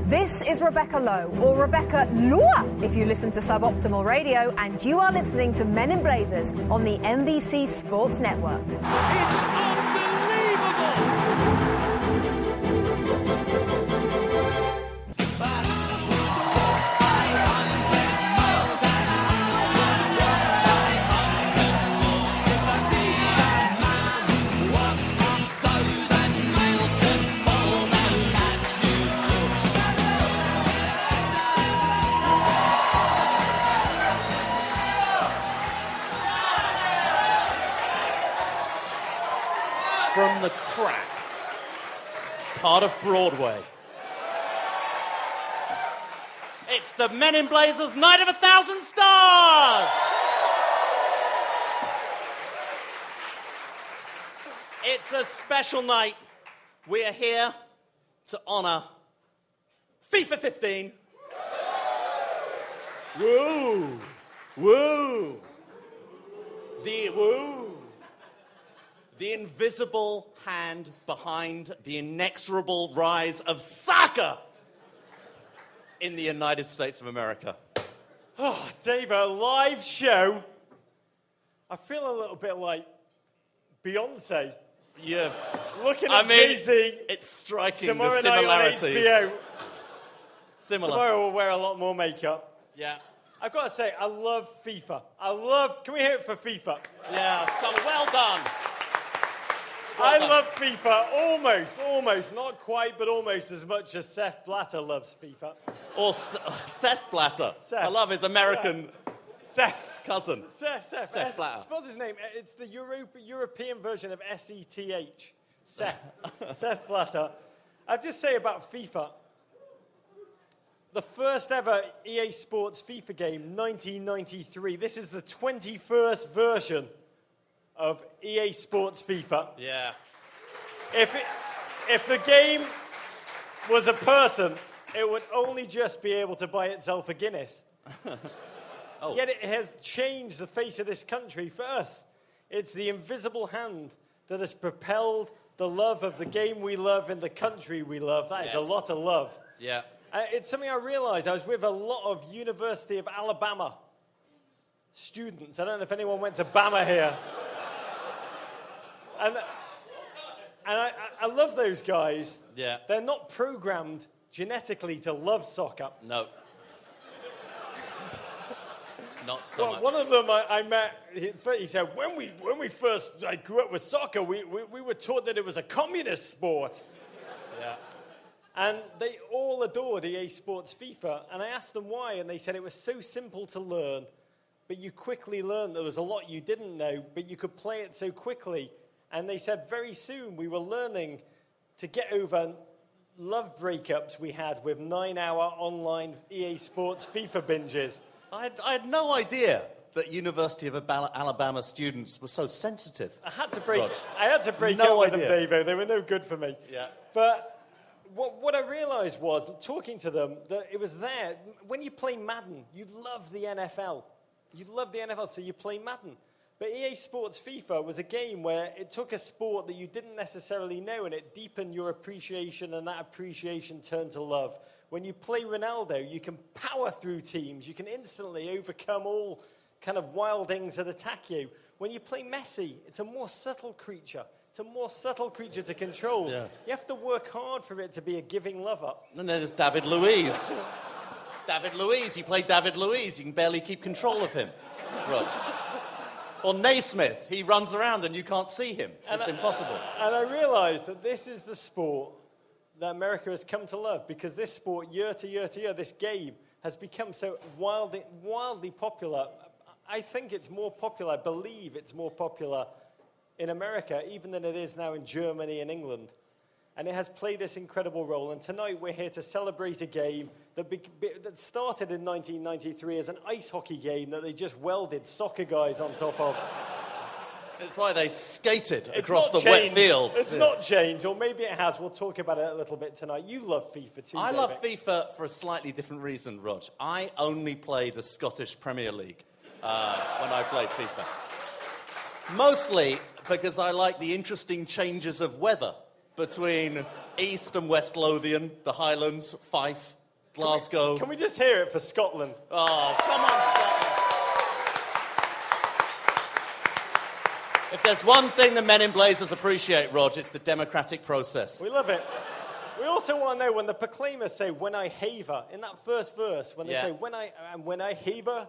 This is Rebecca Lowe, or Rebecca Lua, if you listen to Suboptimal Radio, and you are listening to Men in Blazers on the NBC Sports Network. It's unbelievable! From the crack, part of Broadway. It's the Men in Blazers Night of 1,000 Stars! It's a special night. We are here to honour FIFA 15. Woo! Woo! The invisible hand behind the inexorable rise of soccer in the United States of America. Oh, Dave, a live show. I feel a little bit like Beyonce. Yeah. Looking at Jay-Z. It's striking Tomorrow the similarities. Night on HBO. Similar. Tomorrow we'll wear a lot more makeup. Yeah. I've got to say, I love FIFA. Can we hear it for FIFA? Yeah, well done. I love FIFA almost, not quite, but almost as much as Seth Blatter loves FIFA. Or Seth Blatter. Seth. I love his American Seth. cousin. Seth Blatter. Spell his name. It's the European version of S-E-T-H. Seth Blatter. I'd just say about FIFA, the first ever EA Sports FIFA game, 1993. This is the 21st version of EA Sports FIFA. Yeah. If the game was a person, it would only just be able to buy itself a Guinness. Oh. Yet it has changed the face of this country for us. It's the invisible hand that has propelled the love of the game we love in the country we love. That is a lot of love. Yeah. It's something I realized. I was with a lot of University of Alabama students. I don't know if anyone went to Bama here. And I love those guys. Yeah. They're not programmed genetically to love soccer. No. Not so much. One of them I met, he said, when we first grew up with soccer, we were taught that it was a communist sport. Yeah. And they all adored EA Sports FIFA. And I asked them why, and they said it was so simple to learn, but you quickly learned there was a lot you didn't know, but you could play it so quickly. And they said very soon we were learning to get over love breakups we had with 9-hour online EA Sports FIFA binges. I had no idea that University of Alabama students were so sensitive. I had to break Rog. up with them, Davo. They were no good for me. Yeah. But what I realised was, talking to them, that it was there. When you play Madden, you love the NFL. You love the NFL, so you play Madden. But EA Sports FIFA was a game where it took a sport that you didn't necessarily know and it deepened your appreciation, and that appreciation turned to love. When you play Ronaldo, you can power through teams. You can instantly overcome all kind of wild things that attack you. When you play Messi, it's a more subtle creature. It's a more subtle creature to control. Yeah. You have to work hard for it to be a giving lover. And then there's David Luiz. David Luiz, you play David Luiz, you can barely keep control of him. Rog. Or Naismith, he runs around and you can't see him. It's impossible. And I realised that this is the sport that America has come to love, because this sport, year to year to year, this game has become so wildly popular. I think it's more popular, I believe it's more popular in America even than it is now in Germany and England. And it has played this incredible role. And tonight we're here to celebrate a game that started in 1993 as an ice hockey game that they just welded soccer guys on top of. It's why they skated across the wet fields. It's not changed, or maybe it has. We'll talk about it a little bit tonight. You love FIFA too, I David. love FIFA for a slightly different reason, Rog. I only play the Scottish Premier League when I play FIFA. Mostly because I like the interesting changes of weather between East and West Lothian, the Highlands, Fife, Glasgow. Can we just hear it for Scotland? Oh, come on, Scotland. If there's one thing the Men in Blazers appreciate, Rog, it's the democratic process. We love it. We also want to know when the Proclaimers say, when I haver, in that first verse, when they say, when I haver,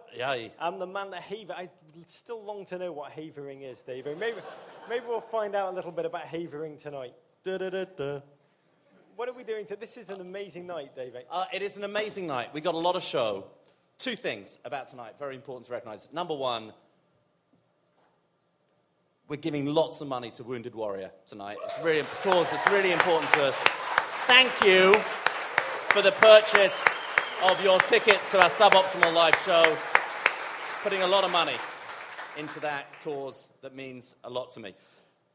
I'm the man that haver. I still long to know what havering is, David. Maybe we'll find out a little bit about havering tonight. Da-da-da-da. What are we doing today? This is an amazing night, David. It is an amazing night. We got a lot of show. Two things about tonight, very important to recognise. Number one, we're giving lots of money to Wounded Warrior tonight. It's really important to us. Thank you for the purchase of your tickets to our Suboptimal Live show. Putting a lot of money into that cause that means a lot to me.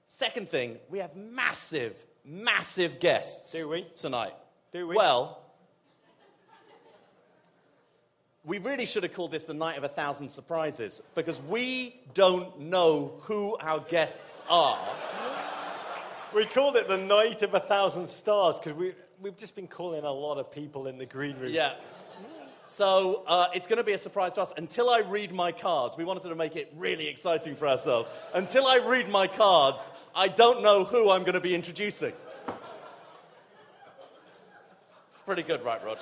Second thing, we have massive guests. Do we? Tonight. Do we? Well, we really should have called this the Night of 1,000 Surprises because we don't know who our guests are. We called it the Night of 1,000 Stars because we've just been calling a lot of people in the green room. Yeah. So it's going to be a surprise to us. Until I read my cards, we wanted to make it really exciting for ourselves. Until I read my cards, I don't know who I'm going to be introducing. It's pretty good, right, Rog?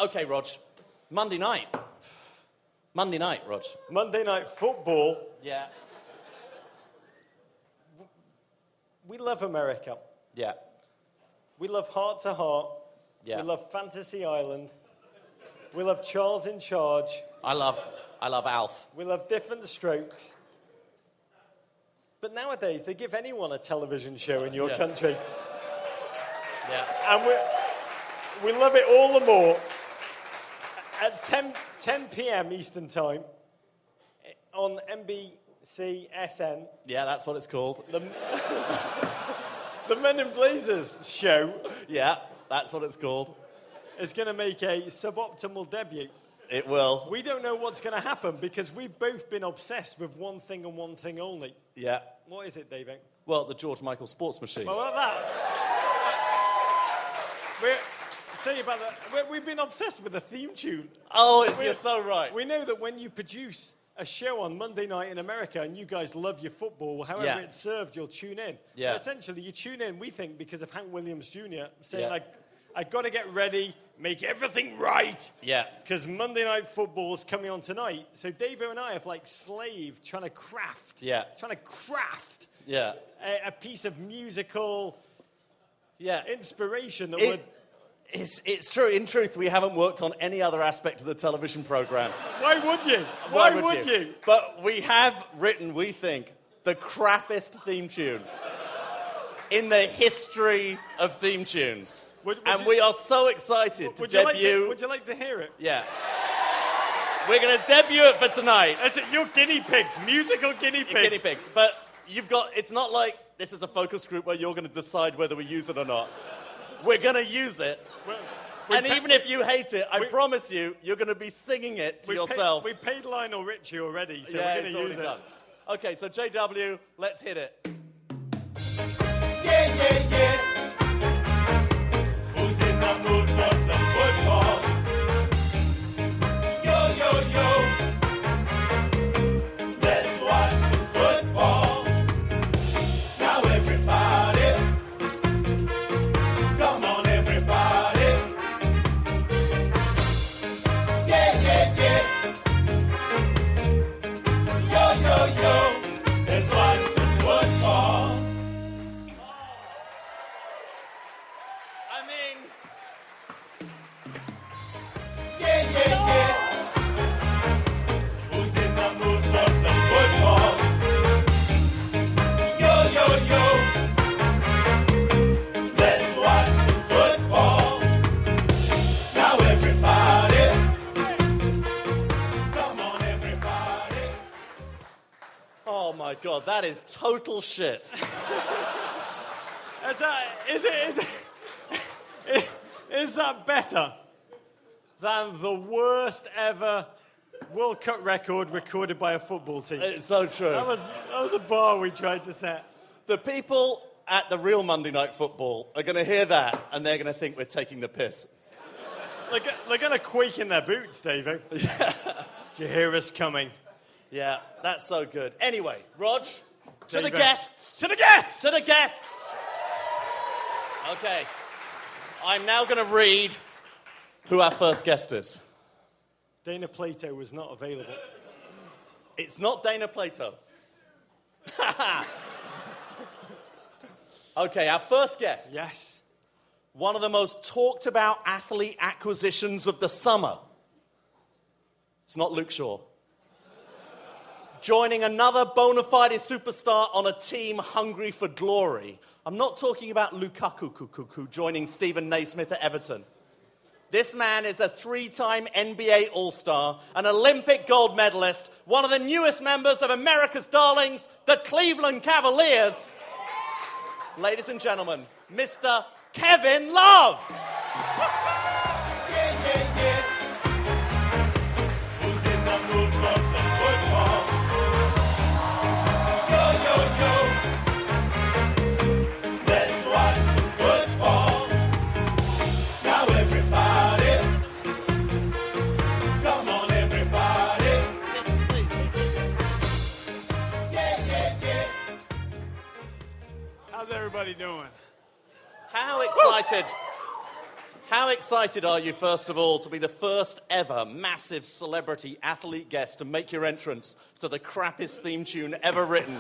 Okay, Rog. Monday night, Rog. Monday Night Football. Yeah. We love America. Yeah. We love Heart to Heart. Yeah. We love Fantasy Island. We love Charles in Charge. I love Alf. We love Different Strokes. But nowadays, they give anyone a television show in your country. Yeah. And we love it all the more. At 10 p.m. Eastern Time on NBCSN. Yeah, that's what it's called. The Men in Blazers show. Yeah, that's what it's called. Is going to make a suboptimal debut. It will. We don't know what's going to happen because we've both been obsessed with one thing and one thing only. Yeah. What is it, David? Well, the George Michael sports machine. Well, about that. We've been obsessed with the theme tune. Oh, you're so right. We know that when you produce a show on Monday night in America and you guys love your football, however it's served, you'll tune in. Yeah. But essentially, you tune in, we think, because of Hank Williams Jr. saying, I got to get ready, make everything right. Yeah. Because Monday Night Football's coming on tonight. So Davo and I have, slaved, trying to craft a piece of musical inspiration that would... It's true. In truth, we haven't worked on any other aspect of the television program. Why would you? Why would you? But we have written, we think, the crappiest theme tune in the history of theme tunes. We are so excited to debut... Would you like to hear it? Yeah. We're going to debut it for tonight. That's it, you're guinea pigs, musical guinea pigs. Guinea pigs. But it's not like this is a focus group where you're going to decide whether we use it or not. We're going to use it. And even if you hate it, I promise you, you're going to be singing it to yourself. We paid Lionel Richie already, so we're going to use it. Done. Okay, so JW, let's hit it. Yeah, yeah, yeah. Who's in the mood for some football? Yo, yo, yo. Let's watch some football. Now everybody. Come on, everybody. Yeah, yeah, yeah. Yo, yo, yo. Let's watch some football. Yeah, yeah, yeah. Who's in the mood for some football? Yo, yo, yo. Let's watch some football. Now everybody. Come on, everybody. Oh, my God, that is total shit. Is that better than the worst ever World Cup record recorded by a football team? It's so true. That was the bar we tried to set. The people at the real Monday Night Football are going to hear that and they're going to think we're taking the piss. They're going to quake in their boots, David. Do you hear us coming? Yeah, that's so good. Anyway, Rog, to the David. guests. To the guests! To the guests. Okay. I'm now going to read who our first guest is. Dana Plato was not available. It's not Dana Plato. Okay, our first guest. Yes. One of the most talked about athlete acquisitions of the summer. It's not Luke Shaw. Joining another bona fide superstar on a team hungry for glory. I'm not talking about Lukaku joining Stephen Naismith at Everton. This man is a 3-time NBA All-Star, an Olympic gold medalist, one of the newest members of America's darlings, the Cleveland Cavaliers. Ladies and gentlemen, Mr. Kevin Love. Who's in the mood for some football? Yo, yo, yo. Let's watch some football. Now everybody. Come on, everybody. Yeah, yeah, yeah. How's everybody doing? How excited are you, first of all, to be the first ever massive celebrity athlete guest to make your entrance to the crappiest theme tune ever written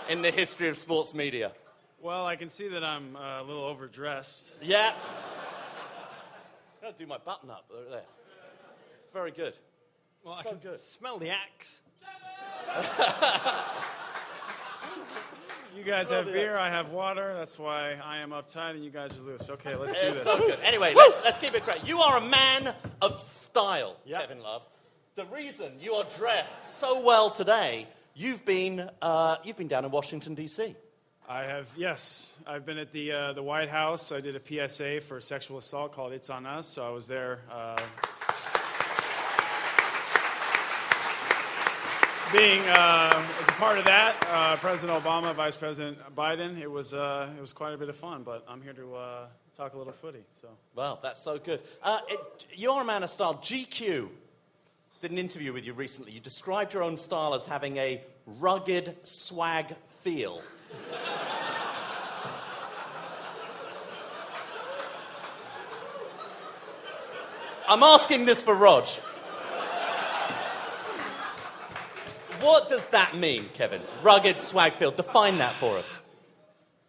in the history of sports media? Well, I can see that I'm a little overdressed. Yeah. I've got to do my button up over there. It's very good. Well, So I can good. smell the axe. You guys So have good. beer, I have water. That's why I am uptight and you guys are loose. Okay, let's do It's this. so good. Anyway, let's keep it great. You are a man of style, Yep. Kevin Love. The reason you are dressed so well today, you've been down in Washington, D.C. I have, yes. I've been at the White House. I did a PSA for sexual assault called It's On Us. So I was there being, as a part of that, President Obama, Vice President Biden. It was quite a bit of fun, but I'm here to talk a little footy. So. Wow, that's so good. You're a man of style. GQ did an interview with you recently. You described your own style as having a rugged swag feel. I'm asking this for Rog. What does that mean, Kevin? Rugged swag feel. Define that for us.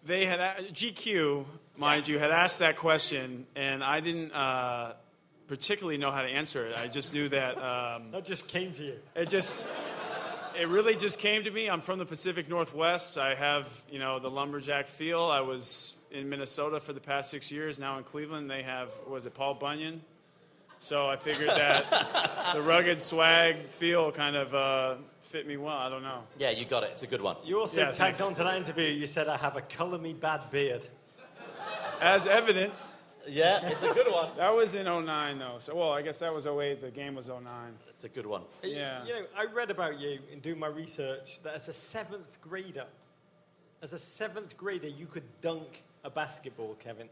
They had GQ, mind you, had asked that question, and I didn't particularly know how to answer it. I just knew that That just came to you. it really just came to me. I'm from the Pacific Northwest. I have, the lumberjack feel. I was in Minnesota for the past 6 years. Now in Cleveland, they have, was it Paul Bunyan? So I figured that the rugged swag feel kind of fit me well. I don't know. Yeah, you got it. It's a good one. You also Yeah, tagged thanks. on to that interview. You said, I have a colour me bad beard. As evidence, Yeah, it's a good one. that was in 09, though. So, well, I guess that was 08. The game was 09. It's a good one. Yeah. I read about you in doing my research that as a seventh grader, you could dunk a basketball, Kevin.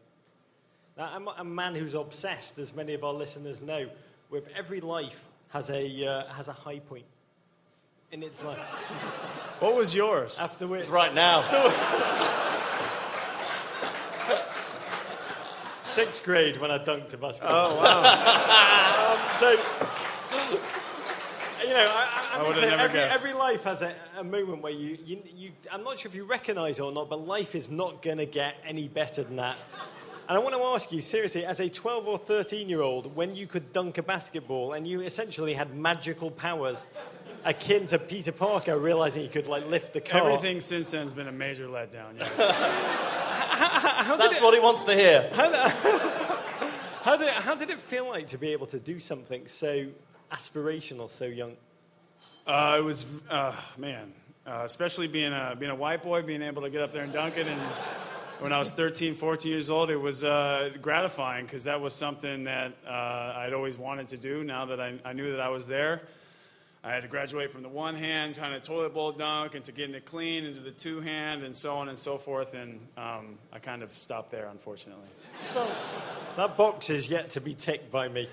Now, I'm a man who's obsessed, as many of our listeners know, with every life has a high point in its life. What was yours? After which, It's right now. sixth grade when I dunked a basketball. Oh, wow. So, I would've never guessed. every life has a moment where you, I'm not sure if you recognize it or not, but life is not going to get any better than that. And I want to ask you, seriously, as a 12 or 13-year-old, when you could dunk a basketball and you essentially had magical powers akin to Peter Parker realizing he could, lift the car. Everything since then has been a major letdown, yes. That's what he wants to hear. How did it feel like to be able to do something so aspirational so young? It was, especially being a white boy, being able to get up there and dunk it. And when I was 13, 14 years old, it was gratifying because that was something that I'd always wanted to do now that I knew that I was there. I had to graduate from the one hand, kind of toilet bowl dunk, into getting it clean, into the two hand, and so on and so forth. And I kind of stopped there, unfortunately. So that box is yet to be ticked by me.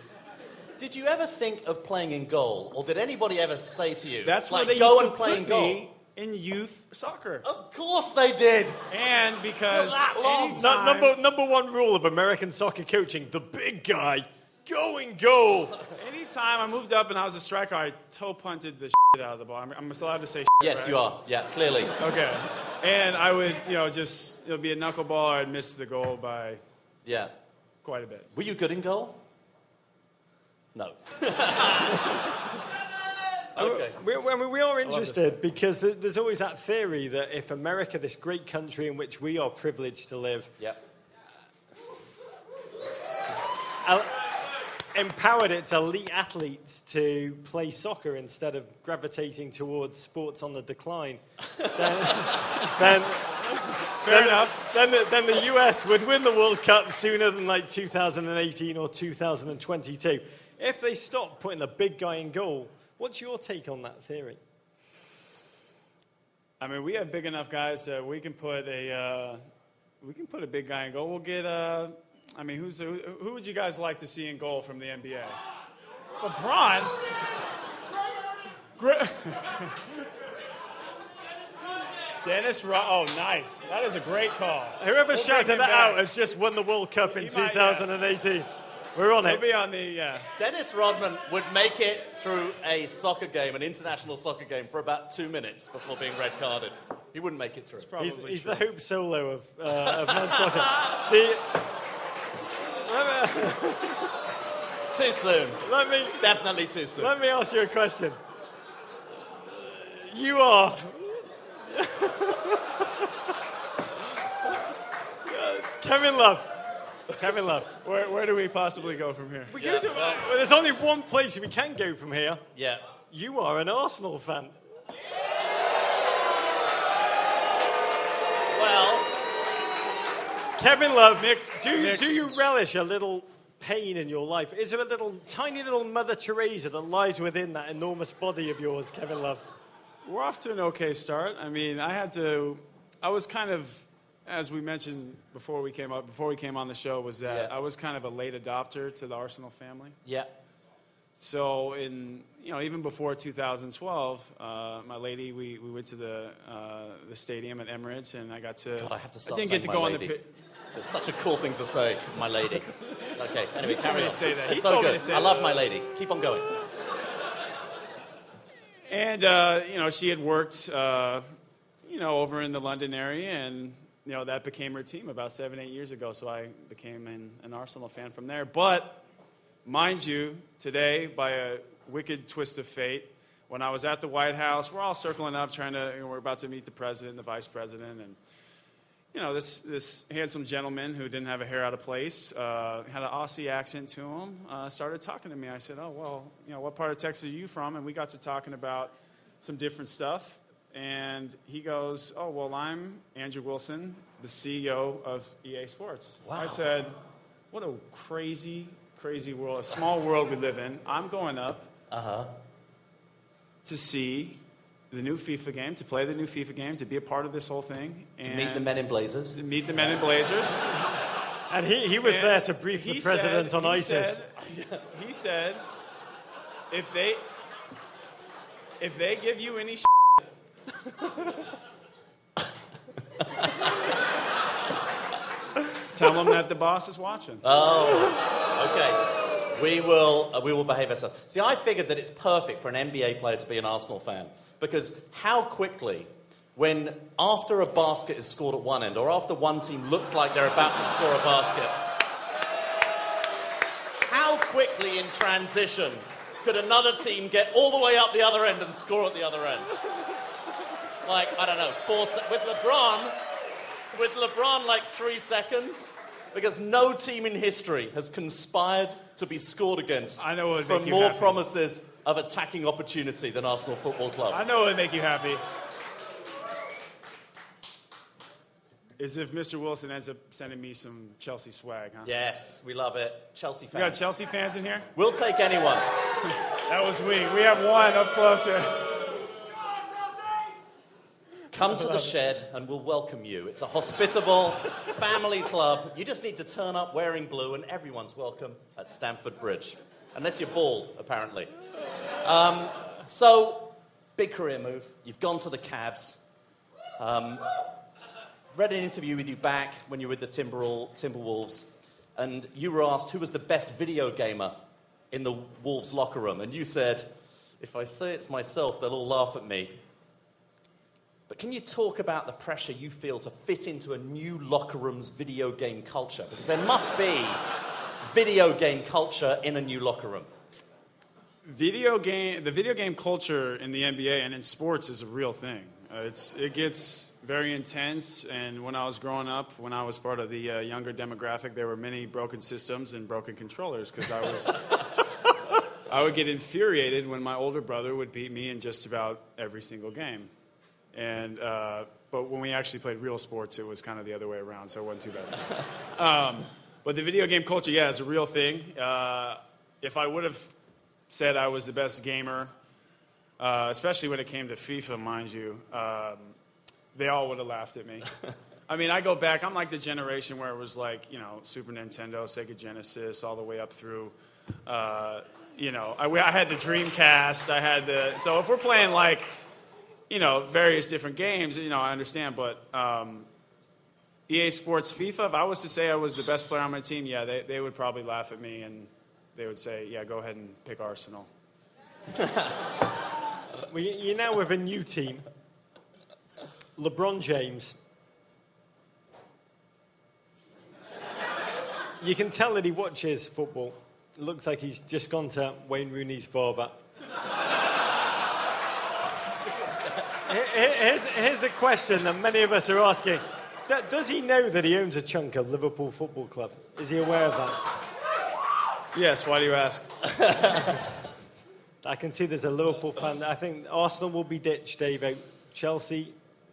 Did you ever think of playing in goal, or did anybody ever say to you, That's like, where they go used and to play put in goal? me in youth soccer. Of course they did. And because For that long. anytime, Number one rule of American soccer coaching, the big guy, go and goal. anytime I moved up and I was a striker, I toe punted the shit out of the ball. I'm allowed to say shit, Yes, right? you are. Yeah, clearly. Okay. And I would, just, it'll be a knuckleball, or I'd miss the goal by Yeah. quite a bit. Were you good in goal? No. Okay. We are interested because there's always that theory that if America, this great country in which we are privileged to live, Yep. empowered its elite athletes to play soccer instead of gravitating towards sports on the decline, then the US would win the World Cup sooner than like 2018 or 2022. If they stop putting the big guy in goal, what's your take on that theory? I mean, we have big enough guys that we can put a big guy in goal. We'll get who would you guys like to see in goal from the NBA? LeBron. Dennis Oh, nice. That is a great call. Whoever We'll shouted bring that him back. out has just won the World Cup in He might, 2018. We're on He'll it. be on the, Dennis Rodman would make it through a soccer game, an international soccer game, for about 2 minutes before being red carded. He wouldn't make it through. probably He's true. the Hope Solo of men's soccer. Too soon. Let me Definitely too soon. Let me ask you a question. You are... Kevin Love. Where do we possibly go from here? There's only one place we can go from here. Yeah. You are an Arsenal fan. Well, Kevin Love, do you relish a little pain in your life? Is there a tiny little Mother Teresa that lies within that enormous body of yours, Kevin Love? We're off to an okay start. I mean, I was kind of, as we mentioned before we came on the show, was that I was kind of a late adopter to the Arsenal family. yeah. So even before 2012, my lady, we went to the stadium at Emirates, and I got to. God, I have to start I didn't get to saying go my on the lady. pit. It's such a cool thing to say, my lady. Okay, anyway, He told carry me on. to say that. It's He so told me good. to say I love that. my lady. Keep on going. And she had worked, over in the London area, and that became her team about 7-8 years ago. So I became an Arsenal fan from there. But mind you, today, by a wicked twist of fate, when I was at the White House, we're all circling up, we're about to meet the president, the vice president, and this handsome gentleman who didn't have a hair out of place, had an Aussie accent to him, started talking to me. I said, oh, well, what part of Texas are you from? And we got to talking about some different stuff. And he goes, oh, well, I'm Andrew Wilson, the CEO of EA Sports. Wow. I said, what a crazy, crazy world, a small world we live in. I'm going up to see the new FIFA game, to play the new FIFA game, to be a part of this whole thing. And To meet the men in blazers. To meet the men in blazers. And he was there to brief the president on ISIS. He said, if they give you any tell them that the boss is watching. Okay. We will behave ourselves. See, I figured that it's perfect for an NBA player to be an Arsenal fan, because how quickly, when after a basket is scored at one end, or after one team looks like they're about to score a basket, how quickly in transition could another team get all the way up the other end and score at the other end? Like, I don't know, with LeBron, like 3 seconds, because no team in history has conspired to be scored against I know what would for make you more happy. promises of attacking opportunity than Arsenal Football Club. I know it would make you happy. is if Mr. Wilson ends up sending me some Chelsea swag, huh? Yes, we love it. Chelsea You fans. got Chelsea fans in here? We'll take anyone. That was weak. We have one up close here. Come to the shed and we'll welcome you. It's a hospitable family club. You just need to turn up wearing blue and everyone's welcome at Stamford Bridge. Unless you're bald, apparently. So, big career move. You've gone to the Cavs. Read an interview with you back when you were with the Timberwolves, and you were asked who was the best video gamer in the Wolves locker room, and you said, if I say it's myself, they'll all laugh at me. But can you talk about the pressure you feel to fit into a new locker room's video game culture? Because there must be video game culture in a new locker room. The video game culture in the NBA and in sports is a real thing. It gets very intense, and when I was growing up, when I was part of the younger demographic, there were many broken systems and broken controllers because I would get infuriated when my older brother would beat me in just about every single game. And but when we actually played real sports, it was kind of the other way around, so it wasn't too bad. But the video game culture, yeah, is a real thing. If I would have said I was the best gamer, especially when it came to FIFA, mind you, they all would have laughed at me. I mean, I go back, I'm like the generation where it was like, you know, Super Nintendo, Sega Genesis, all the way up through, you know, I had the Dreamcast, so if we're playing like, you know, various different games, you know, I understand, but EA Sports FIFA, if I was to say I was the best player on my team, yeah, they would probably laugh at me and they would say, yeah, go ahead and pick Arsenal. Well, you're now with a new team. LeBron James. You can tell that he watches football. It looks like he's just gone to Wayne Rooney's barber. Here's a question that many of us are asking. Does he know that he owns a chunk of Liverpool Football Club? Is he aware of that? Yes, why do you ask? I can see there's a Liverpool fan. I think Arsenal will be ditched, Davo. Chelsea,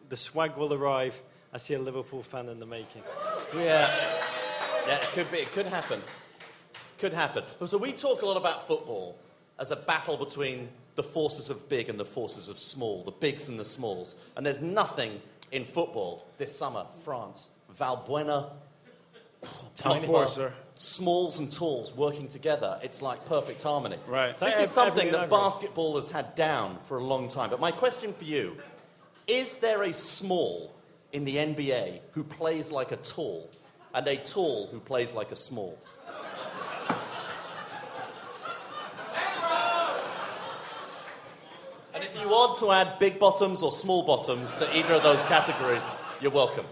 the swag will arrive. I see a Liverpool fan in the making. Yeah, it could be. It could happen. Could happen. So we talk a lot about football as a battle between the forces of big and the forces of small, the bigs and the smalls. And there's nothing in football this summer. France, Valbuena, Of course, sir. Smalls and talls working together. It's like perfect harmony. Right. This is something that basketball has had down for a long time. But my question for you, is there a small in the NBA who plays like a tall and a tall who plays like a small? And if you want to add big bottoms or small bottoms to either of those categories, you're welcome.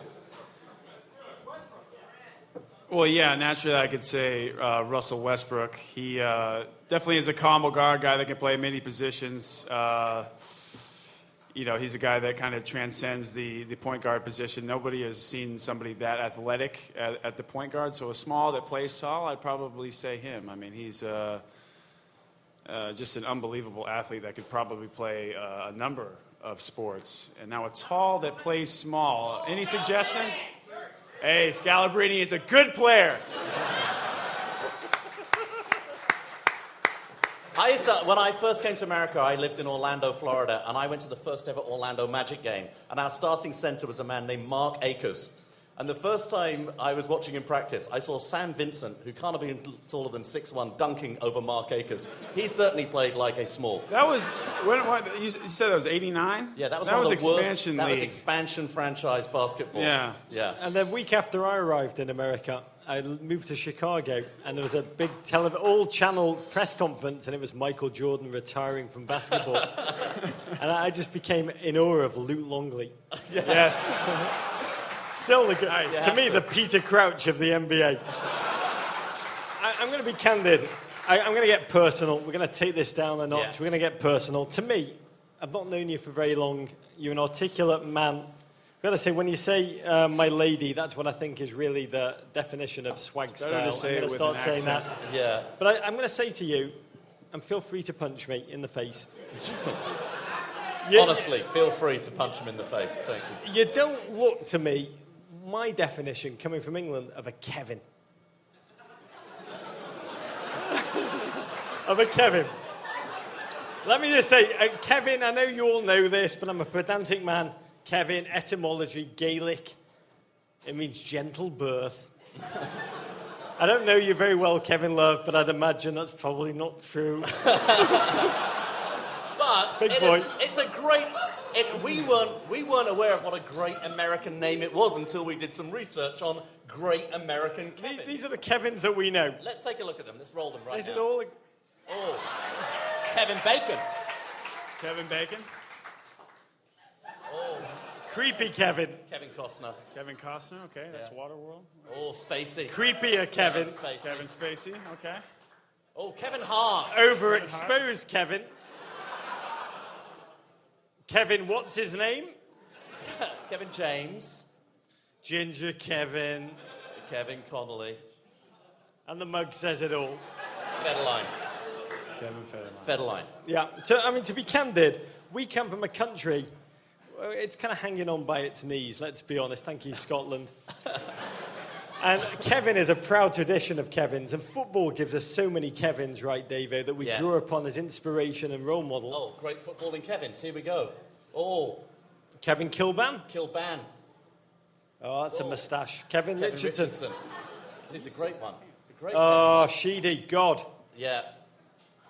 Well, yeah, naturally I could say Russell Westbrook. He definitely is a combo guard, guy that can play many positions. You know, he's a guy that kind of transcends the point guard position. Nobody has seen somebody that athletic at the point guard. So a small that plays tall, I'd probably say him. I mean, he's just an unbelievable athlete that could probably play a number of sports. And now a tall that plays small. Any suggestions? Hey, Scalabrini is a good player. When I first came to America, I lived in Orlando, Florida, and I went to the first ever Orlando Magic game. And our starting center was a man named Mark Akers. And the first time I was watching him practice, I saw Sam Vincent, who can't have been taller than 6'1", dunking over Mark Akers. He certainly played like a small. That was, you said that was 89? Yeah, that was one of the expansion worst. That was league. expansion franchise basketball. Yeah. And then week after I arrived in America, I moved to Chicago, and there was a big all-channel press conference, and it was Michael Jordan retiring from basketball. And I just became in awe of Luke Longley. Yes. Still the guy. To me, the Peter Crouch of the NBA. I'm going to be candid. I'm going to get personal. We're going to take this down a notch. Yeah. We're going to get personal. To me, I've not known you for very long. You're an articulate man. I've got to say, when you say my lady, that's what I think is really the definition of swag style. To say I'm going to start saying that. Yeah. But I'm going to say to you, and feel free to punch me in the face. Honestly, feel free to punch him in the face. Thank you. You don't look to me my definition, coming from England, of a Kevin. Of a Kevin. Let me just say, Kevin, I know you all know this, but I'm a pedantic man. Kevin, etymology, Gaelic. It means gentle birth. I don't know you very well, Kevin Love, but I'd imagine that's probably not true. But Big point. It's a great... we weren't aware of what a great American name it was until we did some research on great American Kevins. These are the Kevins that we know. Let's take a look at them. Let's roll them right Is now. it all... Oh, Kevin Bacon. Kevin Bacon. Oh, Creepy Kevin. Kevin Costner. Kevin Costner, okay, that's Waterworld. Oh, Spacey. Creepier Kevin. Spacey. Kevin Spacey, okay. Oh, Kevin Hart. Overexposed Kevin. Kevin, what's his name? Kevin James. Ginger Kevin. Kevin Connolly. And the mug says it all. Federline. Kevin Federline. Federline. Yeah. To be candid, we come from a country, it's kind of hanging on by its knees, let's be honest. Thank you, Scotland. And Kevin is a proud tradition of Kevins, and football gives us so many Kevins, right, Davo, that we draw upon as inspiration and role model. Oh, great footballing Kevins. Here we go. Oh. Kevin Kilban. Kilban. Oh, that's a moustache. Kevin Richardson. He's a great one. Oh, Sheedy, God. Yeah.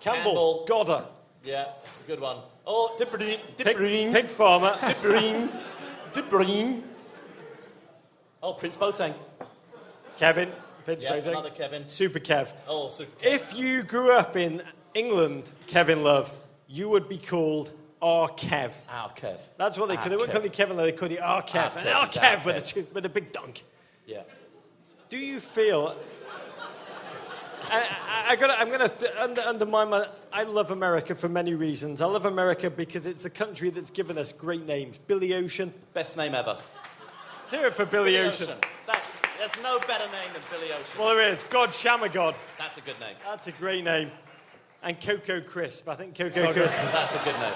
Campbell, Godder. Yeah, it's a good one. Oh, De Bruyne. Pig farmer. De Bruyne. Oh, Prince Boateng. Kevin. Another Kevin. Super Kev. Oh, Super Kev. If you grew up in England, Kevin Love, you would be called R. Kev. Our Kev. That's what they call. They wouldn't call you Kevin Love, they call you R. Kev. And R. Kev with a big dunk. Yeah. Do you feel... I'm going to undermine my... I love America for many reasons. I love America because it's the country that's given us great names. Billy Ocean. Best name ever. Let's hear it for Billy Ocean. There's no better name than Billy Ocean. Well, there is. God Shamagod. That's a good name. That's a great name. And Coco Crisp. I think Coco Crisp. That's a good name.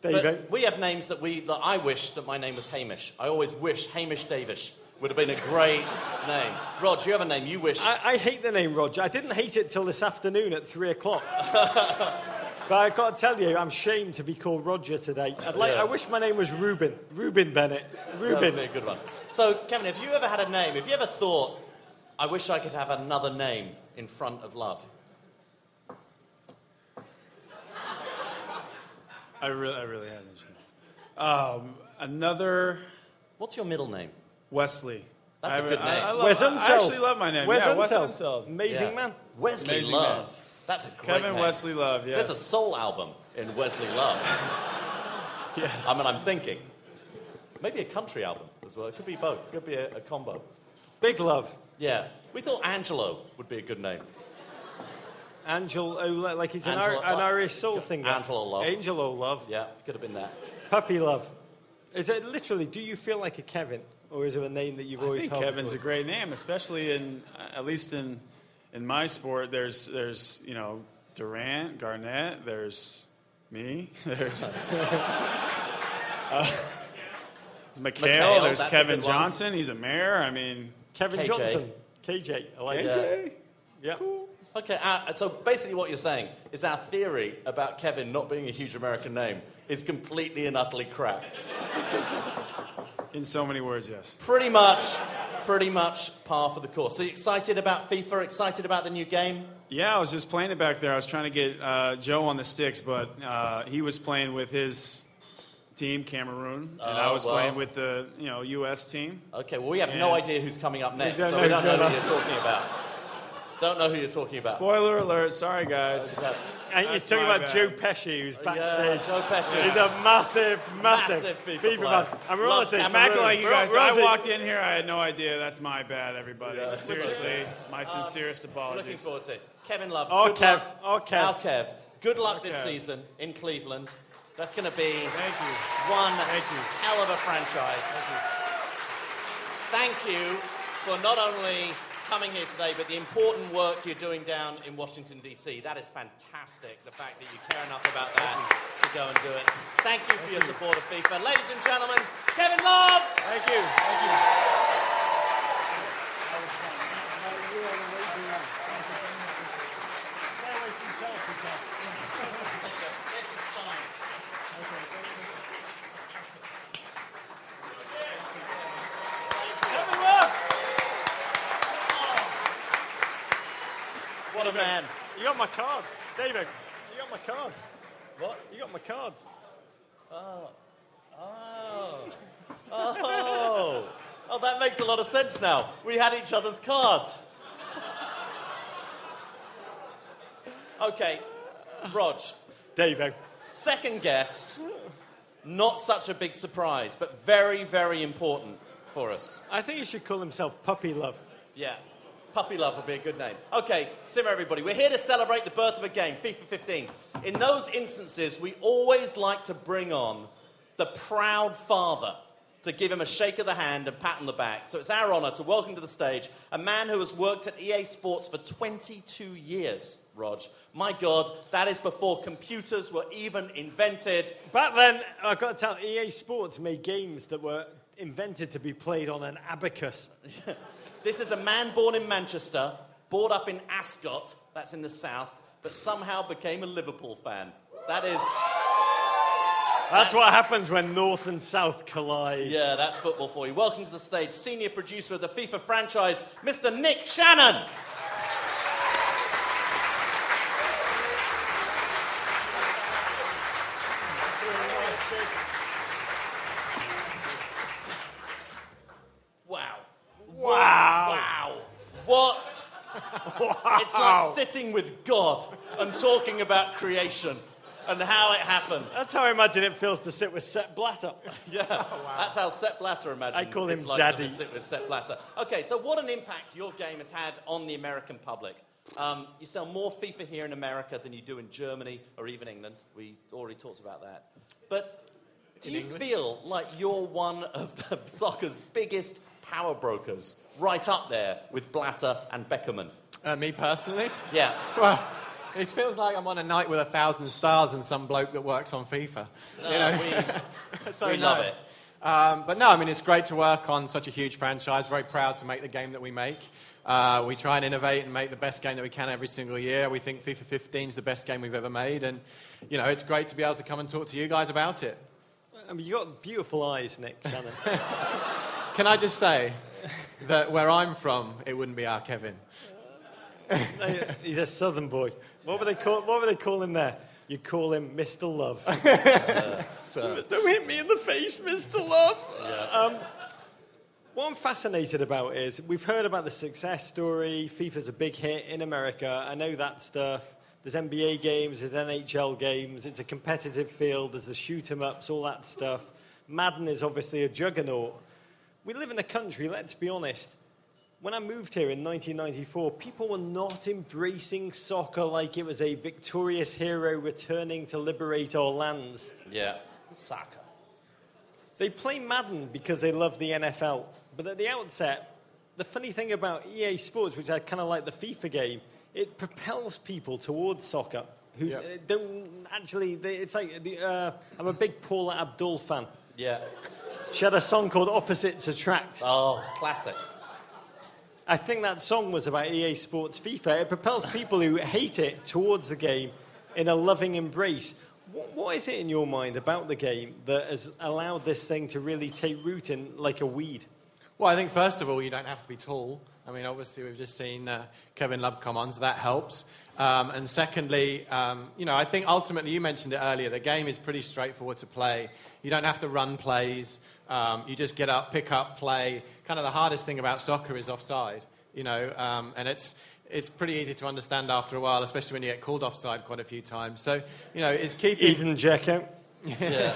There you go. We have names that I wish that my name was Hamish. I always wish Hamish Davish would have been a great name. Rog, you have a name you wish... I hate the name Roger. I didn't hate it till this afternoon at 3 o'clock. But I've got to tell you, I'm ashamed to be called Roger today. I wish my name was Reuben. Reuben Bennett. Reuben. That would be a good one. So, Kevin, have you ever had a name? Have you ever thought, I wish I could have another name in front of love? I really haven't. Another... What's your middle name? Wesley. That's a good name. I actually love my name. Wes Wes Unseld. Unseld. Amazing man. Wesley Amazing Love. man. That's a great Kevin name. Wesley Love, yes. There's a soul album in Wesley Love. Yes. I mean, I'm thinking. Maybe a country album as well. It could be both. It could be a combo. Big Love. Yeah. We thought Angelo would be a good name. Angelo, like he's an Angelo- Irish soul singer. Angelo Love. Angelo Love. Yeah, could have been that. Puppy Love. Is it literally, do you feel like a Kevin? Or is it a name that you've always I think held Kevin's to? a great name, especially at least in my sport. There's Durant, Garnett. There's me. There's McHale. There's that's a Kevin good one. Johnson. He's a mayor. I mean, Kevin KJ. Johnson. KJ. I like that. KJ. Yeah. Cool. Okay, so basically what you're saying is our theory about Kevin not being a huge American name is completely and utterly crap. In so many words, yes. Pretty much par for the course. So you excited about FIFA? Excited about the new game? Yeah, I was just playing it back there. I was trying to get Joe on the sticks, but he was playing with his team, Cameroon, and I was playing with the U.S. team. Okay, well, we have no idea who's coming up next, don't so know we don't who's know going who you're talking about. Don't know who you're talking about. Spoiler alert, sorry guys. And you're That's talking my about bad. Joe Pesci, who's backstage. Joe Pesci. He's a massive FIFA player. fan. And we're Loves honestly, Cameroon. I'm acting like you guys. Rosie. I walked in here, I had no idea. That's my bad, everybody. Yeah. Seriously, my sincerest Looking apologies. forward to it. Kevin Love. Oh, good Kev. luck. Oh, Kev. Our Kev. Good luck this Kev. season in Cleveland. That's going to be Thank you. one Thank you. hell of a franchise. Thank you for not only coming here today, but the important work you're doing down in Washington, D.C., that is fantastic, the fact that you care enough about that to go and do it. Thank you for your support of FIFA. Ladies and gentlemen, Kevin Love! Thank you. Thank you. What a man. You got my cards. David, you got my cards. What? You got my cards. Oh, that makes a lot of sense now. We had each other's cards. Okay, Rog. David. Second guest, not such a big surprise, but very, very important for us. I think he should call himself Puppy Love. Yeah, Puppy Love would be a good name. Okay, simmer everybody. We're here to celebrate the birth of a game, FIFA 15. In those instances, we always like to bring on the proud father to give him a shake of the hand and pat on the back. So it's our honour to welcome to the stage a man who has worked at EA Sports for 22 years, Rog. My God, that is before computers were even invented. Back then, I've got to tell, EA Sports made games that were invented to be played on an abacus. This is a man born in Manchester, brought up in Ascot, that's in the south, but somehow became a Liverpool fan. That's what happens when North and South collide. Yeah, that's football for you. Welcome to the stage, senior producer of the FIFA franchise, Mr. Nick Shannon. Wow. What? Wow. It's like sitting with God and talking about creation and how it happened. That's how I imagine it feels to sit with Sepp Blatter. Yeah, that's how Sepp Blatter imagines I call him it's like Daddy. to sit with Sepp Blatter. Okay, so what an impact your game has had on the American public. You sell more FIFA here in America than you do in Germany or even England. We already talked about that. But do you feel like you're one of the soccer's biggest power brokers, right up there with Blatter and Beckerman? Me personally? Yeah. Well, it feels like I'm on a night with 1,000 stars and some bloke that works on FIFA. We love it. But no, I mean, it's great to work on such a huge franchise. Very proud to make the game that we make. We try and innovate and make the best game that we can every single year. We think FIFA 15 is the best game we've ever made. And, you know, it's great to be able to come and talk to you guys about it. I mean, you've got beautiful eyes, Nick Shannon. Can I just say that where I'm from, it wouldn't be our Kevin. He's a southern boy. What would they call him there? You call him Mr. Love. Don't hit me in the face, Mr. Love. Yeah. What I'm fascinated about is we've heard about the success story. FIFA's a big hit in America. I know that stuff. There's NBA games, there's NHL games. It's a competitive field. There's the shoot-em-ups, all that stuff. Madden is obviously a juggernaut. We live in a country, let's be honest. When I moved here in 1994, people were not embracing soccer like it was a victorious hero returning to liberate our lands. Yeah, soccer. They play Madden because they love the NFL. But at the outset, the funny thing about EA Sports, which I kind of like the FIFA game, it propels people towards soccer who don't actually... it's like... I'm a big Paula Abdul fan. Yeah. She had a song called Opposites Attract. Oh, classic. I think that song was about EA Sports FIFA. It propels people who hate it towards the game in a loving embrace. What is it in your mind about the game that has allowed this thing to really take root in like a weed? Well, I think, first of all, you don't have to be tall. I mean, obviously, we've just seen Kevin Love come on, so that helps. And secondly, I think ultimately, you mentioned it earlier, the game is pretty straightforward to play. You don't have to run plays. You just get up, pick up, play. Kind of the hardest thing about soccer is offside, and it's pretty easy to understand after a while, especially when you get called offside quite a few times. So, it's keeping... Even Jacko. Yeah.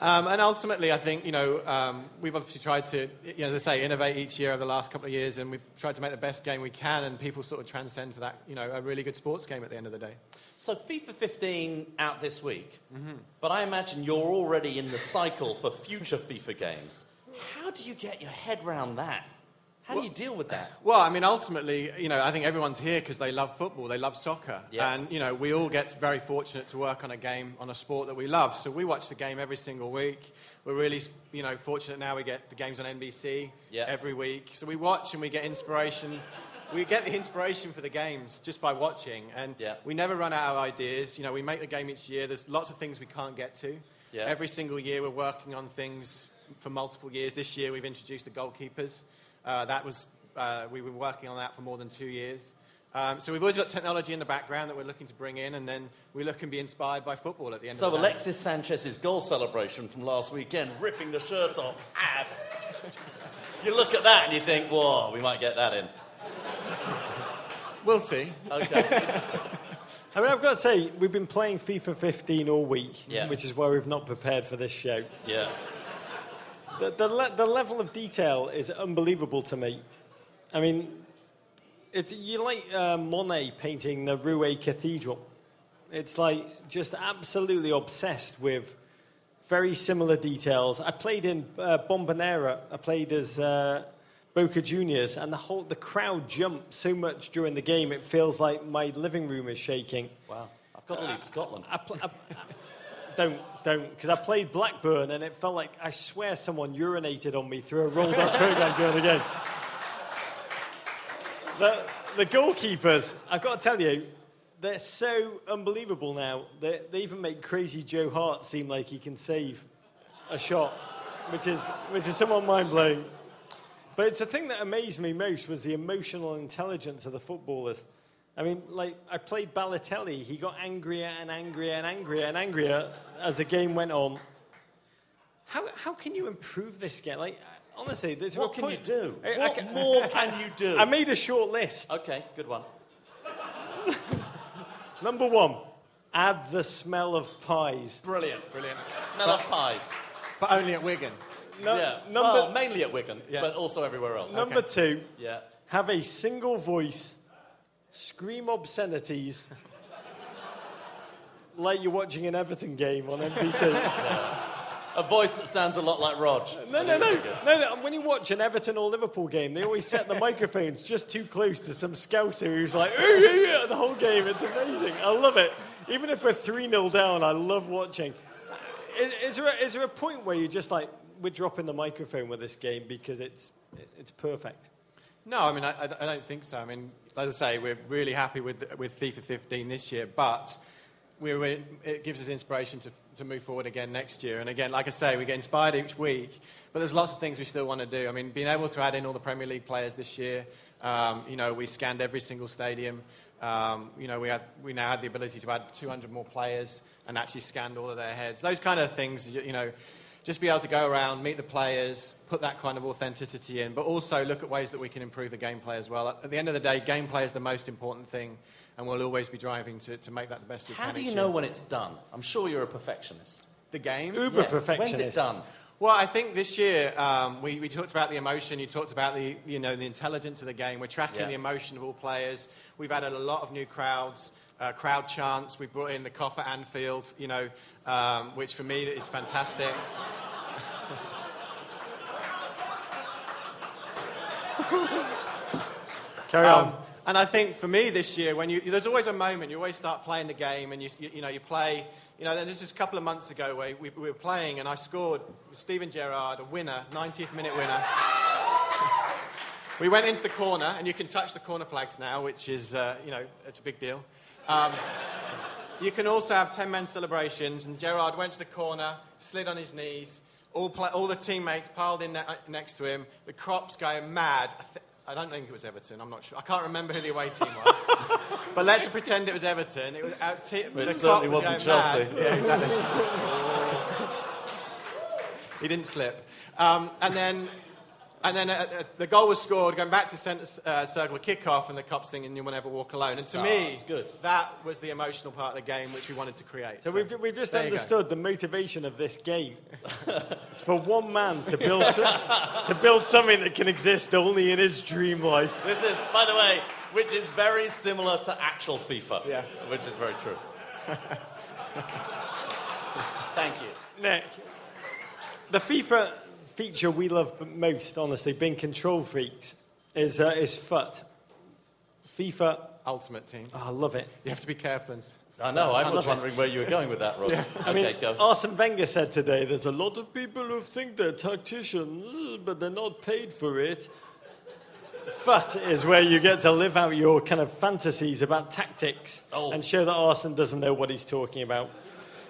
And ultimately, I think, we've obviously tried to, as I say, innovate each year over the last couple of years, and we've tried to make the best game we can, and people sort of transcend to that, a really good sports game at the end of the day. So FIFA 15 out this week, but I imagine you're already in the cycle for future FIFA games. How do you get your head around that? How do you deal with that? Well, I mean, ultimately, I think everyone's here because they love football, they love soccer. Yeah. And, we all get very fortunate to work on a game, on a sport that we love. So we watch the game every single week. We're really, fortunate now we get the games on NBC every week. So we watch and we get inspiration. We get the inspiration for the games just by watching. And we never run out of ideas. We make the game each year. There's lots of things we can't get to. Yeah. Every single year we're working on things for multiple years. This year we've introduced the goalkeepers. We've been working on that for more than 2 years. So we've always got technology in the background that we're looking to bring in, and then we look and be inspired by football at the end of the day. So Alexis Sanchez's goal celebration from last weekend, ripping the shirt off, abs. You look at that and you think, whoa, we might get that in. We'll see. Okay. I mean, I've got to say, we've been playing FIFA 15 all week, Yeah. which is why we've not prepared for this show. Yeah. The level of detail is unbelievable to me. I mean, you like Monet painting the Rouen Cathedral. It's like just absolutely obsessed with very similar details. I played in Bombonera. I played as Boca Juniors, and the crowd jumped so much during the game, it feels like my living room is shaking. Wow. I've got to leave Scotland. Don't, because I played Blackburn and it felt like, I swear someone urinated on me through a rolled-up program during the game. The goalkeepers, I've got to tell you, they're so unbelievable now. They even make Crazy Joe Hart seem like he can save a shot, which is somewhat mind-blowing. But it's the thing that amazed me most was the emotional intelligence of the footballers. I mean, I played Balotelli. He got angrier and angrier and angrier and angrier as the game went on. How can you improve this game? Honestly, there's what can point. You do? What more can you do? I made a short list. Okay, good one. Number 1, add the smell of pies. Brilliant. Smell of pies. But only at Wigan. Mainly at Wigan, but also everywhere else. Number 2, yeah. Have a single voice, scream obscenities, like you're watching an Everton game on NBC. A voice that sounds a lot like Rog. No. When you watch an Everton or Liverpool game, they always set the microphones just too close to some scouser who's like, yeah, the whole game. It's amazing. I love it. Even if we're 3-0 down, I love watching. Is there a point where you're just like, we're dropping the microphone with this game because it's perfect? No, I mean, I don't think so. I mean, as I say, we're really happy with FIFA 15 this year, but it gives us inspiration to move forward again next year. And again, like I say, we get inspired each week, but there's lots of things we still want to do. I mean, being able to add in all the Premier League players this year, we scanned every single stadium. We now had the ability to add 200 more players and actually scanned all of their heads. Those kind of things, just be able to go around, meet the players, put that kind of authenticity in, but also look at ways that we can improve the gameplay as well. At the end of the day, gameplay is the most important thing, and we'll always be driving to make that the best we can. How do you know when it's done? I'm sure you're a perfectionist. The game? Uber perfectionist. When's it done? Well, I think this year we talked about the emotion. You talked about the intelligence of the game. We're tracking the emotion of all players. We've added a lot of new crowds. Crowd chants. We brought in the cop at Anfield, which for me is fantastic. Carry on. And I think for me this year, there's always a moment. You always start playing the game, and you play. This just a couple of months ago where we were playing, and I scored with Steven Gerrard, a winner, 90th minute winner. We went into the corner, and you can touch the corner flags now, which is it's a big deal. You can also have 10-man celebrations, and Gerrard went to the corner, slid on his knees, all the teammates piled in next to him, the crops going mad. I don't think it was Everton, I'm not sure. I can't remember who the away team was. But let's pretend it was Everton. It was it certainly wasn't Chelsea. Mad. Yeah, exactly. He didn't slip. And then the goal was scored, going back to the centre circle, a kick-off, and the cop singing "You Will Never Walk Alone." And to me, that was the emotional part of the game which we wanted to create. So we've just understood the motivation of this game. It's for one man to build something that can exist only in his dream life. This is, by the way, which is very similar to actual FIFA. Yeah. Which is very true. Thank you. Nick, the FIFA feature we love most, honestly, being control freaks. is FUT. FIFA Ultimate Team. Oh, I love it. You have to be careful. I know, I was wondering where you were going with that, Rod. Yeah. I mean, go. Arsene Wenger said today, there's a lot of people who think they're tacticians, but they're not paid for it. FUT is where you get to live out your kind of fantasies about tactics and show that Arsene doesn't know what he's talking about.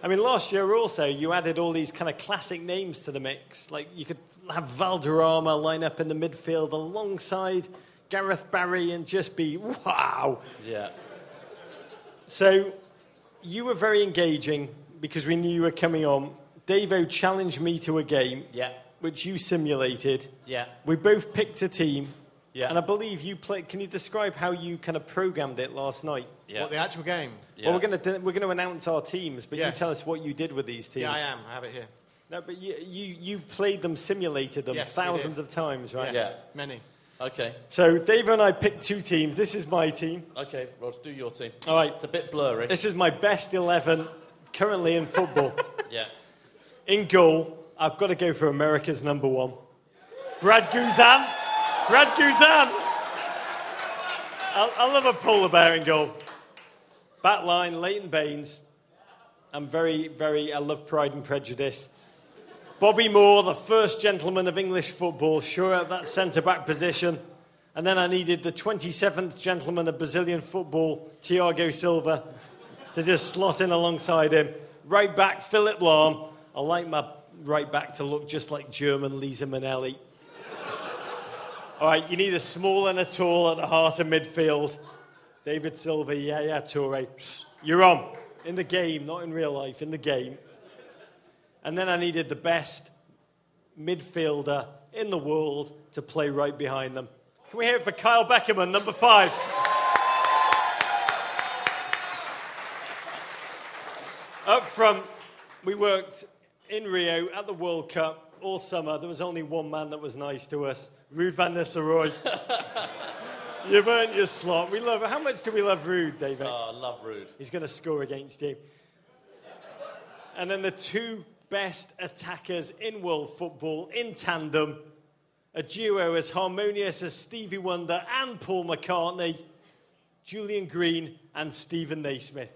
I mean, last year also, you added all these kind of classic names to the mix. Like, you could have Valderrama line up in the midfield alongside Gareth Barry and just be, wow. Yeah. So, you were very engaging because we knew you were coming on. Davo challenged me to a game, which you simulated. Yeah. We both picked a team. Yeah. And I believe you played. Can you describe how you kind of programmed it last night? What, the actual game? Yeah. Well, we're going to announce our teams, but you tell us what you did with these teams. Yeah, I am. I have it here. No, but you played them, simulated them thousands of times, right? Yes. Yeah, many. Okay. So Dave and I picked two teams. This is my team. Okay, Rod, do your team. All right. It's a bit blurry. This is my best 11 currently in football. Yeah. In goal, I've got to go for America's number one. Brad Guzan. Brad Guzan. I love a polar bear in goal. Back line, Leighton Baines. I love Pride and Prejudice. Bobby Moore, the first gentleman of English football, sure at that centre-back position. And then I needed the 27th gentleman of Brazilian football, Thiago Silva, to just slot in alongside him. Right back, Philip Lahm. I like my right back to look just like German Lisa Minnelli. All right, you need a small and a tall at the heart of midfield. David Silva, Yaya Toure. You're on. In the game, not in real life, in the game. And then I needed the best midfielder in the world to play right behind them. Can we hear it for Kyle Beckerman, number 5? Up front, we worked in Rio at the World Cup all summer. There was only one man that was nice to us. Ruud van Nistelrooy. You've earned your slot. We love. How much do we love Ruud, David? Oh, I love Ruud. He's going to score against you. And then the two best attackers in world football in tandem, a duo as harmonious as Stevie Wonder and Paul McCartney, Julian Green and Stephen Naismith.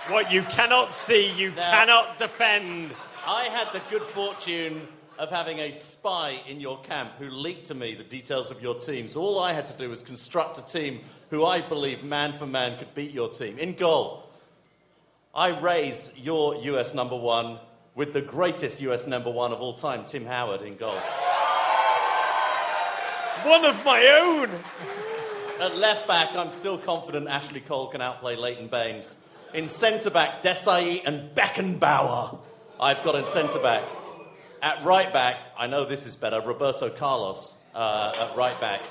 What you cannot see, you cannot defend. I had the good fortune of having a spy in your camp who leaked to me the details of your team. So all I had to do was construct a team who I believe man for man could beat your team. In goal, I raise your US number one with the greatest US number one of all time, Tim Howard, in goal. One of my own! At left back, I'm still confident Ashley Cole can outplay Leighton Baines. In centre back, Desai and Beckenbauer I've got in centre back. At right back, I know this is better, Roberto Carlos at right back.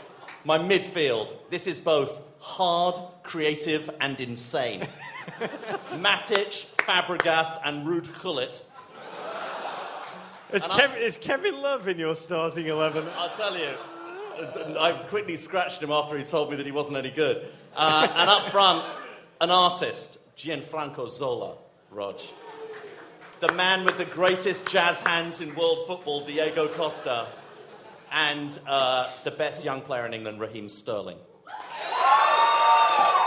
My midfield, this is both hard, creative and insane. Matic, Fabregas and Ruud Gullit. Is Kevin Love in your starting 11? I'll tell you, I quickly scratched him after he told me that he wasn't any good. And up front, an artist, Gianfranco Zola, Rog. The man with the greatest jazz hands in world football, Diego Costa. And the best young player in England, Raheem Sterling.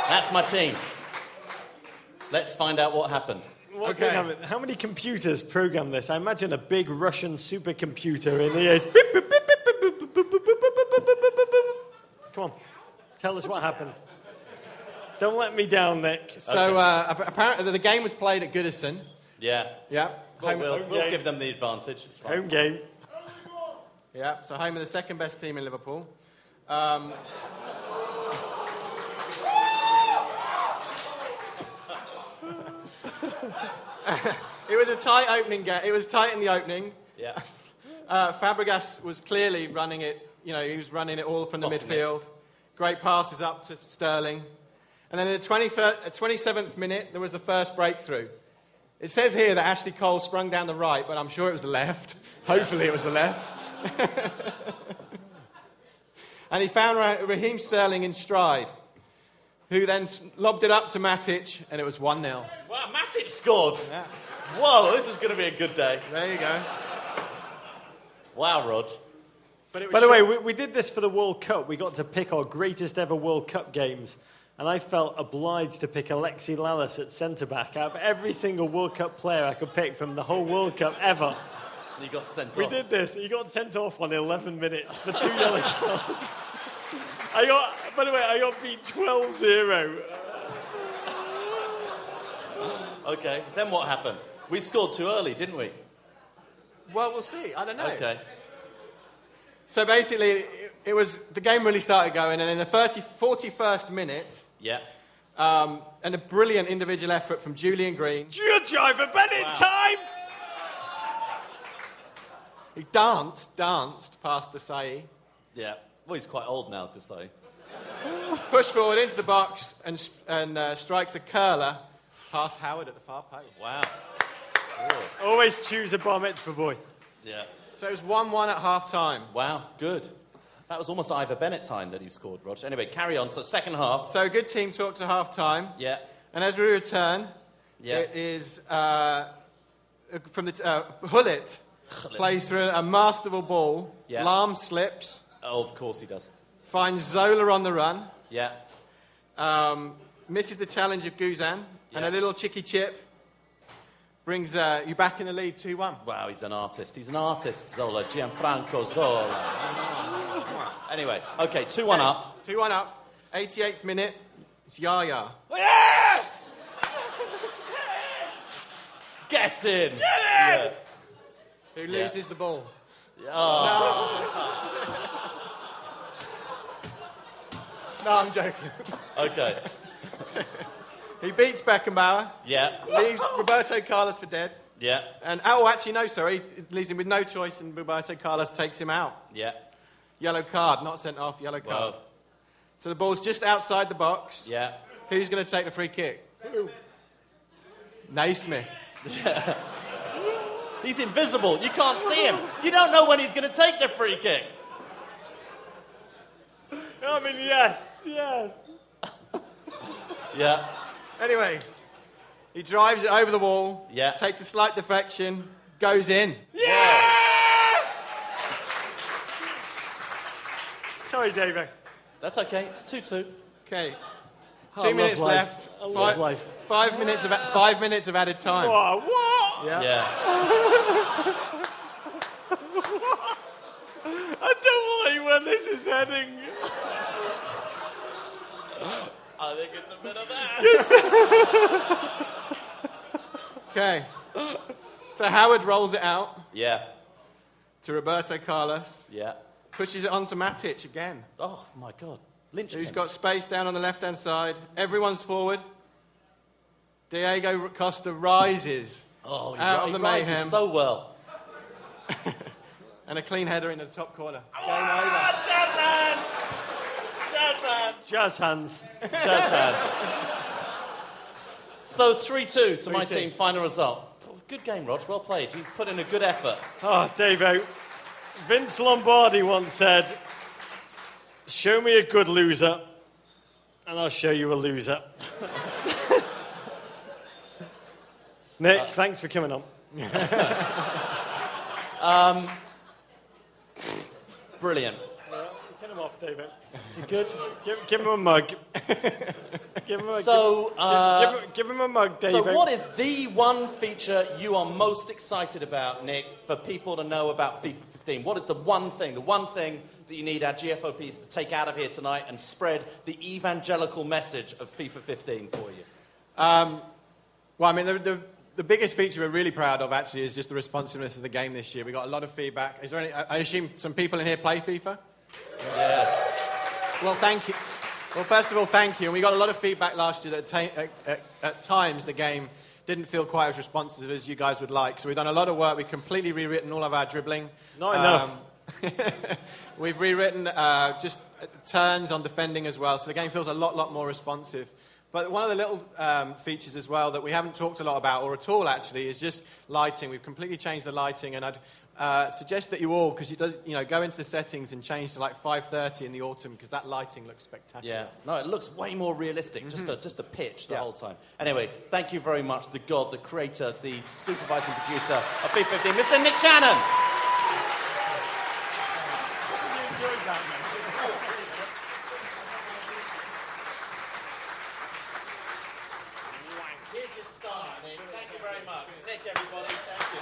That's my team. Let's find out what happened. Okay. How many computers program this? I imagine a big Russian supercomputer in the ears. Come on, tell us what happened. Don't let me down, Nick. So apparently the game was played at Goodison. Yeah. Yeah. Well, we'll give them the advantage. It's fine. Home game. Yeah, so home of the second best team in Liverpool. It was a tight opening game. It was tight in the opening. Yeah. Fabregas was clearly running it. You know, he was running it all from the midfield. Great passes up to Sterling. And then in the 27th minute, there was the first breakthrough. It says here that Ashley Cole sprung down the right, but I'm sure it was the left. Hopefully it was the left. And he found Raheem Sterling in stride, who then lobbed it up to Matic, and it was 1-0. Wow, Matic scored. Yeah. Whoa, this is going to be a good day. There you go. Wow, Rog. By the way, we did this for the World Cup. We got to pick our greatest ever World Cup games. And I felt obliged to pick Alexi Lalas at centre-back out of every single World Cup player I could pick from the whole World Cup ever. And he got sent off. We did this. He got sent off on 11 minutes for 2 yellow cards. By the way, I got beat 12-0. Okay, then what happened? We scored too early, didn't we? Well, we'll see. I don't know. Okay. So basically, it was the game really started going, and in the 41st minute, Yeah. and a brilliant individual effort from Julian Green. Good driver, Bennett time! He danced past Desai, Yeah. Well, he's quite old now, to say. pushed forward into the box, and strikes a curler past Howard at the far post. Wow. Always choose a bar mitzvah boy. Yeah. So it was 1-1 at half-time. Wow, good. That was almost Ivor Bennett time that he scored, Rog. Anyway, carry on. So second half. So good team talk to half-time. Yeah. And as we return, Yeah. it is from the Hullet plays through a masterful ball. Yeah. Lahm slips, Oh, of course he does. finds Zola on the run, Yeah. misses the challenge of Guzan, and Yeah. a little cheeky chip brings you back in the lead 2-1. Wow, he's an artist. He's an artist, Zola. Gianfranco Zola. Anyway, okay, 2-1 up. 2-1 up. 88th minute. It's Yaya. Yes! Get in! Get in! Who loses the ball. Yeah. Oh. No, I'm joking. Okay. He beats Beckenbauer, Yeah. leaves Roberto Carlos for dead. Yeah. And, actually, no, sorry. Leaves him with no choice, and Roberto Carlos takes him out. Yeah. Yellow card, not sent off, yellow card. Wow. So the ball's just outside the box. Yeah. Who's going to take the free kick? Naismith. He's invisible. You can't see him. You don't know when he's going to take the free kick. I mean, yes. Yeah. Anyway, he drives it over the wall. Yeah. Takes a slight deflection. Goes in. Yeah! Sorry, David. That's okay. It's 2-2. Okay. I 2 love minutes life. left. I love life. 5 minutes of 5 minutes of added time. Oh, what? Yeah. Yeah. I don't like where this is heading. I think it's a bit of that. Okay. So Howard rolls it out Yeah. to Roberto Carlos. Yeah. Pushes it onto Matic again. Oh, my God. Lynch. Who's got space down on the left-hand side. Everyone's forward. Diego Costa rises Oh, out of the rises mayhem. so well. And a clean header in the top corner. Game Jazz hands! Jazz hands! Jazz hands. Jazz hands. So 3-2 to my 3-2. team, final result. Good game, Rog. Well played. You put in a good effort. Oh, Davo. Vince Lombardi once said, "Show me a good loser, and I'll show you a loser." Nick, thanks for coming on. Brilliant. Get him off, David. You good? Give him a mug. Give him a, So, give him a mug, David. so what is the one feature you are most excited about, Nick, for people to know about FIFA 15? What is the one thing that you need our GFOPs to take out of here tonight and spread the evangelical message of FIFA 15 for you? Well, I mean, the biggest feature we're really proud of, actually, is just the responsiveness of the game this year. We got a lot of feedback. Is there any? I assume some people in here play FIFA? Yes. Well, thank you. Well, first of all, thank you. And we got a lot of feedback last year that at times the game didn't feel quite as responsive as you guys would like. So we've done a lot of work. We've completely rewritten all of our dribbling. Not enough. We've rewritten just turns on defending as well. So the game feels a lot more responsive. But one of the little features as well that we haven't talked a lot about, or at all actually, is just lighting. We've completely changed the lighting, and I'd suggest that you all, because it does, go into the settings and change to like 5:30 in the autumn, because that lighting looks spectacular. Yeah. No, it looks way more realistic, just the pitch the Yeah. whole time. Anyway, thank you very much, the god, the creator, the supervising producer of FIFA 15, Mr. Nick Shannon. that, man. Here's your star, Nick. Thank you very much. Nick, everybody. Thank you.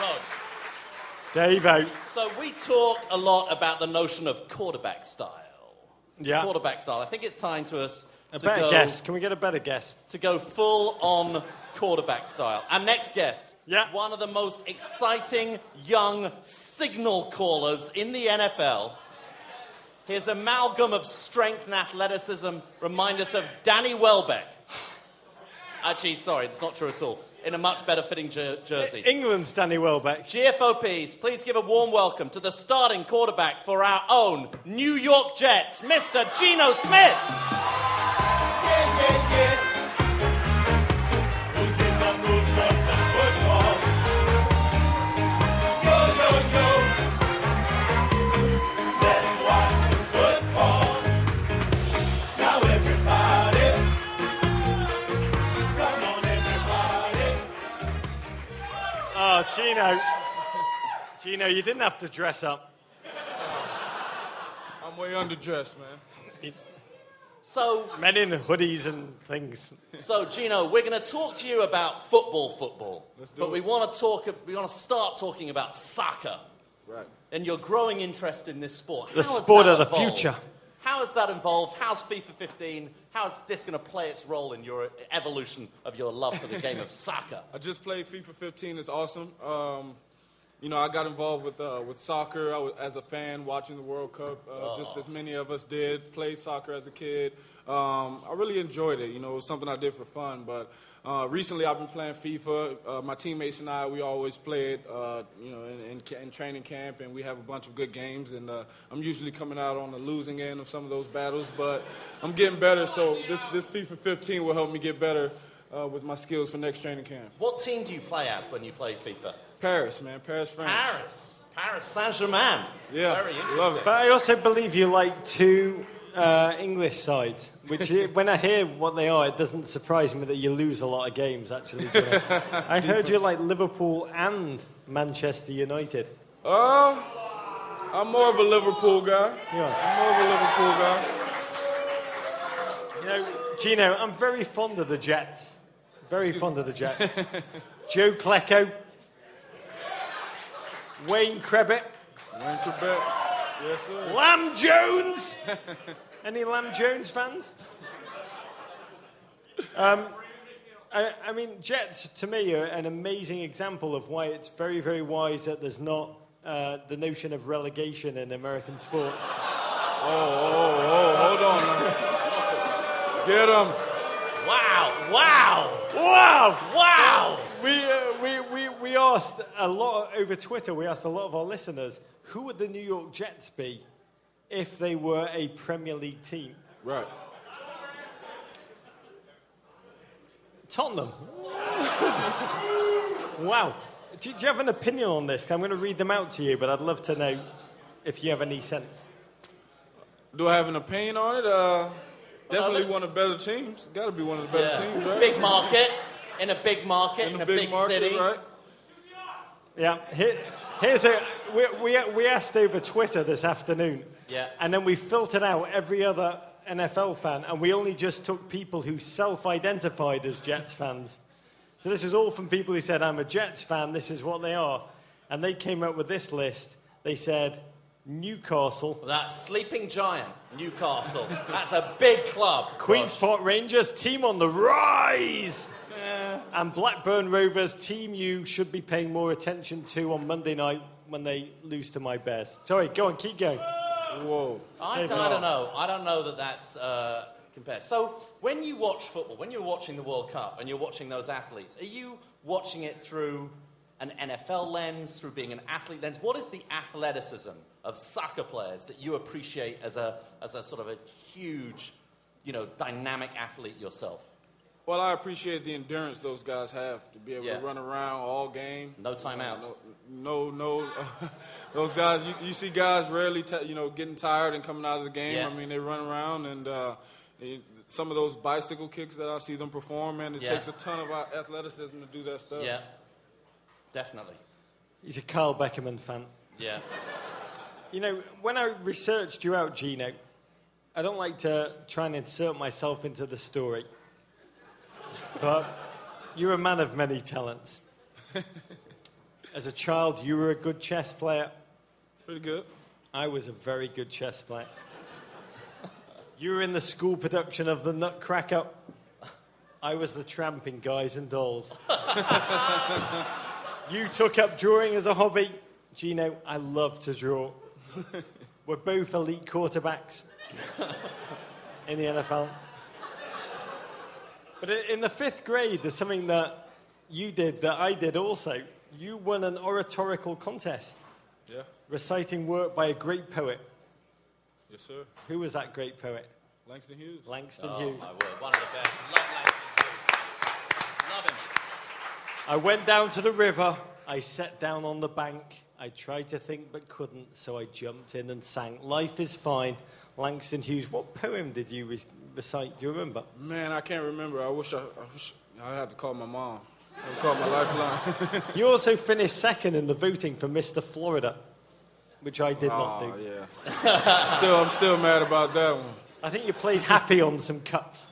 Rog. Davo. So we talk a lot about the notion of quarterback style. Yeah. Quarterback style. I think it's time to us A to better go, guest. Can we get a better guest? to go full on quarterback style. Our next guest. Yeah. One of the most exciting young signal callers in the NFL. His amalgam of strength and athleticism remind us of Danny Welbeck. Actually, sorry, that's not true at all. In a much better fitting jersey. England's Danny Welbeck. GFOPs, please give a warm welcome to the starting quarterback for our own New York Jets, Mr. Geno Smith. Yeah, yeah, yeah. Who's in the mood for some football? Yo, yo, yo. Let's watch some football. Now everybody. Come on, everybody. Oh, Geno. Geno, you didn't have to dress up. I'm way underdressed, man. So, Men in hoodies and things. Geno, we're going to talk to you about football. Let's do but it. we want to start talking about soccer. Right. And your growing interest in this sport. The How has sport that of the evolved? future. How has that evolved? How's FIFA 15? How is this going to play its role in your evolution of your love for the game of soccer? I just played FIFA 15. It's awesome. You know, I got involved with soccer. I was, as a fan, watching the World Cup, just as many of us did. Played soccer as a kid. I really enjoyed it. You know, it was something I did for fun. But recently, I've been playing FIFA. My teammates and I, we always play it, you know, in training camp, and we have a bunch of good games. And I'm usually coming out on the losing end of some of those battles, but I'm getting better. So this FIFA 15 will help me get better with my skills for next training camp. What team do you play as when you play FIFA? Paris, man. Paris, France. Paris Saint-Germain. Yeah, Very interesting. love it. But I also believe you like two English sides, which when I hear what they are, it doesn't surprise me that you lose a lot of games, actually. Geno. I heard you like Liverpool and Manchester United. I'm more of a Liverpool guy. Yeah. I'm more of a Liverpool guy. You know, Geno, I'm very fond of the Jets. Very fond of the Jets. Joe Klecko. Wayne Krebit. Wayne Quebec. Yes, sir. Lamb Jones. Any Lamb Jones fans? I mean, Jets, to me, are an amazing example of why it's very, very wise that there's not the notion of relegation in American sports. Hold on now. Get him. Wow! We asked a lot over Twitter. We asked a lot of our listeners, who would the New York Jets be if they were a Premier League team? Right. Tottenham. Wow. Do you have an opinion on this? I'm going to read them out to you, but I'd love to know if you have any sense. Do I have an opinion on it? Definitely one of the better teams. Got to be one of the better teams, right? Big market, in a big market, in a big market, city. right? Yeah. Here's we asked over Twitter this afternoon. Yeah. And then we filtered out every other NFL fan, and we only just took people who self-identified as Jets fans. So this is all from people who said, I'm a Jets fan, this is what they are. And they came up with this list. They said, Newcastle. That sleeping giant, Newcastle. That's a big club. Queen's Park Rangers, team on the rise. And Blackburn Rovers, team you should be paying more attention to on Monday night when they lose to my Bears. Sorry, go on, keep going. Whoa. I don't know. I don't know that that's compared. So when you watch football, when you're watching the World Cup and you're watching those athletes, are you watching it through an NFL lens, through being an athlete lens? What is the athleticism of soccer players that you appreciate as a sort of a huge, you know, dynamic athlete yourself? Well, I appreciate the endurance those guys have to be able to run around all game. No timeouts. No. Those guys, you see guys rarely, getting tired and coming out of the game. Yeah. I mean, they run around, and some of those bicycle kicks that I see them perform, man, it takes a ton of athleticism to do that stuff. Yeah, definitely. He's a Carl Beckerman fan. Yeah. You know, when I researched you out, Geno, I don't like to try and insert myself into the story, but you're a man of many talents. As a child, you were a good chess player. Pretty good. I was a very good chess player. You were in the school production of The Nutcracker. I was the tramp in Guys and Dolls. You took up drawing as a hobby. Geno, I love to draw. We're both elite quarterbacks in the NFL. But in the 5th grade, there's something that you did that I did also. You won an oratorical contest. Yeah. Reciting work by a great poet. Yes, sir. Who was that great poet? Langston Hughes. Langston Hughes. My word, one of the best. Love Langston Hughes. Love him. I went down to the river. I sat down on the bank. I tried to think but couldn't, so I jumped in and sang. Life is fine. Langston Hughes. What poem did you recite? Do you remember? Man, I can't remember. I wish I had to call my mom. I would call my lifeline. You also finished second in the voting for Mr. Florida, which I did not do. Yeah. I'm still mad about that one. I think you played happy on some cups.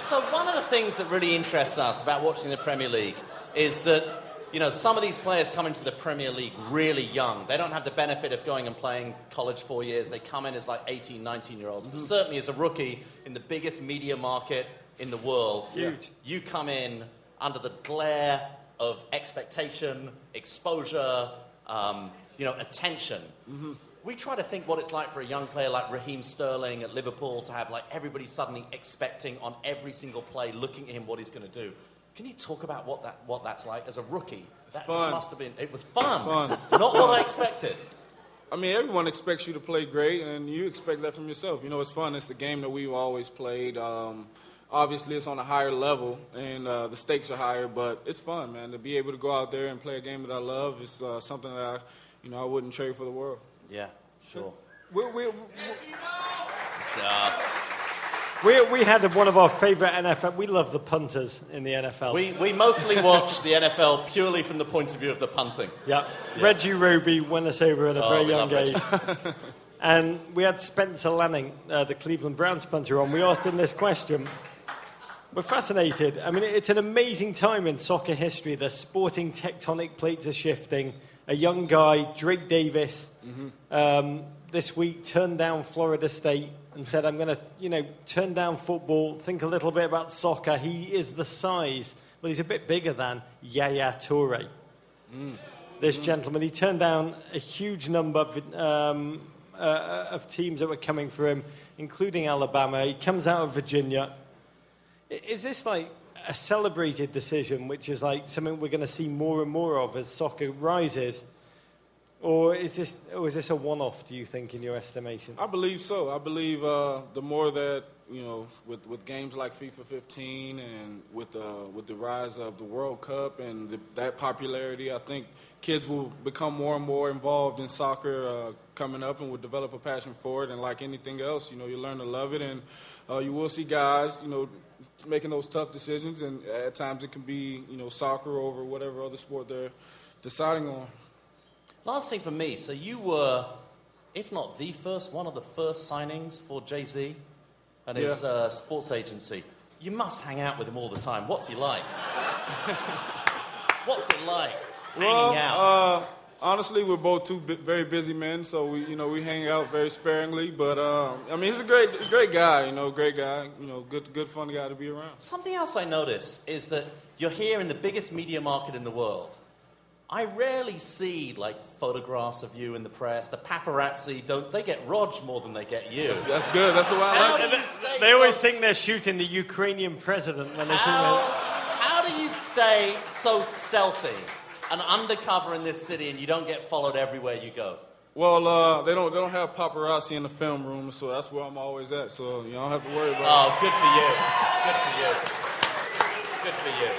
So one of the things that really interests us about watching the Premier League is that, you know, some of these players come into the Premier League really young. They don't have the benefit of going and playing college 4 years. They come in as like 18, 19-year-olds. But certainly as a rookie in the biggest media market in the world, Huge. You come in under the glare of expectation, exposure, attention. Mm-hmm. We try to think what it's like for a young player like Raheem Sterling at Liverpool to have like everybody suddenly expecting on every single play, looking at him what he's going to do. Can you talk about what that's like as a rookie? That fun. just must have been. It was fun. It's Not what I expected. I mean, everyone expects you to play great, and you expect that from yourself. You know, it's fun. It's a game that we've always played. Obviously, it's on a higher level, and the stakes are higher, but it's fun, man. To be able to go out there and play a game that I love is something that I wouldn't trade for the world. Yeah, sure. We had one of our favourite NFL. We love the punters in the NFL. We mostly watch the NFL purely from the point of view of the punting. Yeah. Reggie Roby won us over at a very young age. And we had Spencer Lanning, the Cleveland Browns punter, on. We asked him this question. We're fascinated. I mean, it's an amazing time in soccer history. The sporting tectonic plates are shifting. A young guy, Drake Davis, this week turned down Florida State and said, I'm going to, turn down football, think a little bit about soccer. He is the size, well, he's a bit bigger than Yaya Toure. This gentleman, he turned down a huge number of teams that were coming for him, including Alabama. He comes out of Virginia. Is this like a celebrated decision, which is like something we're going to see more and more of as soccer rises? Or is this a one-off, do you think, in your estimation? I believe so. I believe the more that, with games like FIFA 15 and with the rise of the World Cup and that popularity, I think kids will become more and more involved in soccer coming up and will develop a passion for it. And like anything else, you learn to love it. And you will see guys, making those tough decisions. And at times it can be, soccer over whatever other sport they're deciding on. Last thing for me, so you were, if not the first, one of the first signings for Jay-Z and his sports agency. You must hang out with him all the time. What's he like? What's it like hanging out? Honestly, we're both two very busy men, so we hang out very sparingly. But he's a great guy. Great guy. Good fun guy to be around. Something else I notice is that you're here in the biggest media market in the world. I rarely see, photographs of you in the press. The paparazzi, they get Rog more than they get you. That's good. That's the way I like it. They always think they're shooting the Ukrainian president when they shoot How do you stay so stealthy and undercover in this city and you don't get followed everywhere you go? Well, they don't have paparazzi in the film room, so that's where I'm always at. So you don't have to worry about it. Oh, good for you. Good for you.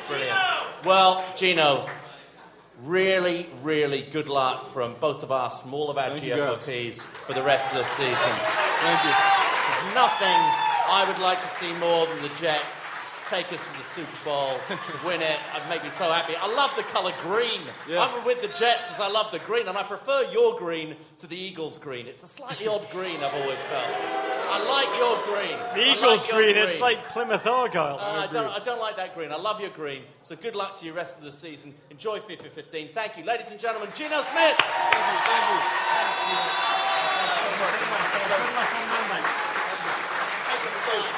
Brilliant. Well, Geno, really, really good luck from both of us, from all of our GFOPs for the rest of the season. Thank you. There's nothing I would like to see more than the Jets take us to the Super Bowl, to win it. It'd make me so happy. I love the colour green. Yeah. I'm with the Jets as I love the green, and I prefer your green to the Eagles' green. It's a slightly odd green, I've always felt. I like your green. The Eagles' green, it's like Plymouth Argyle. I don't like that green. I love your green. So good luck to you rest of the season. Enjoy FIFA 15. Thank you. Ladies and gentlemen, Geno Smith. Thank you. Take a seat.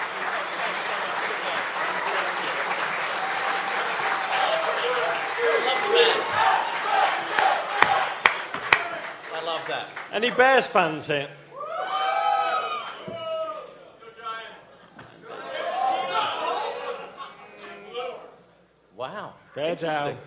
Man. I love that. Any Bears fans here? Wow. Bear down,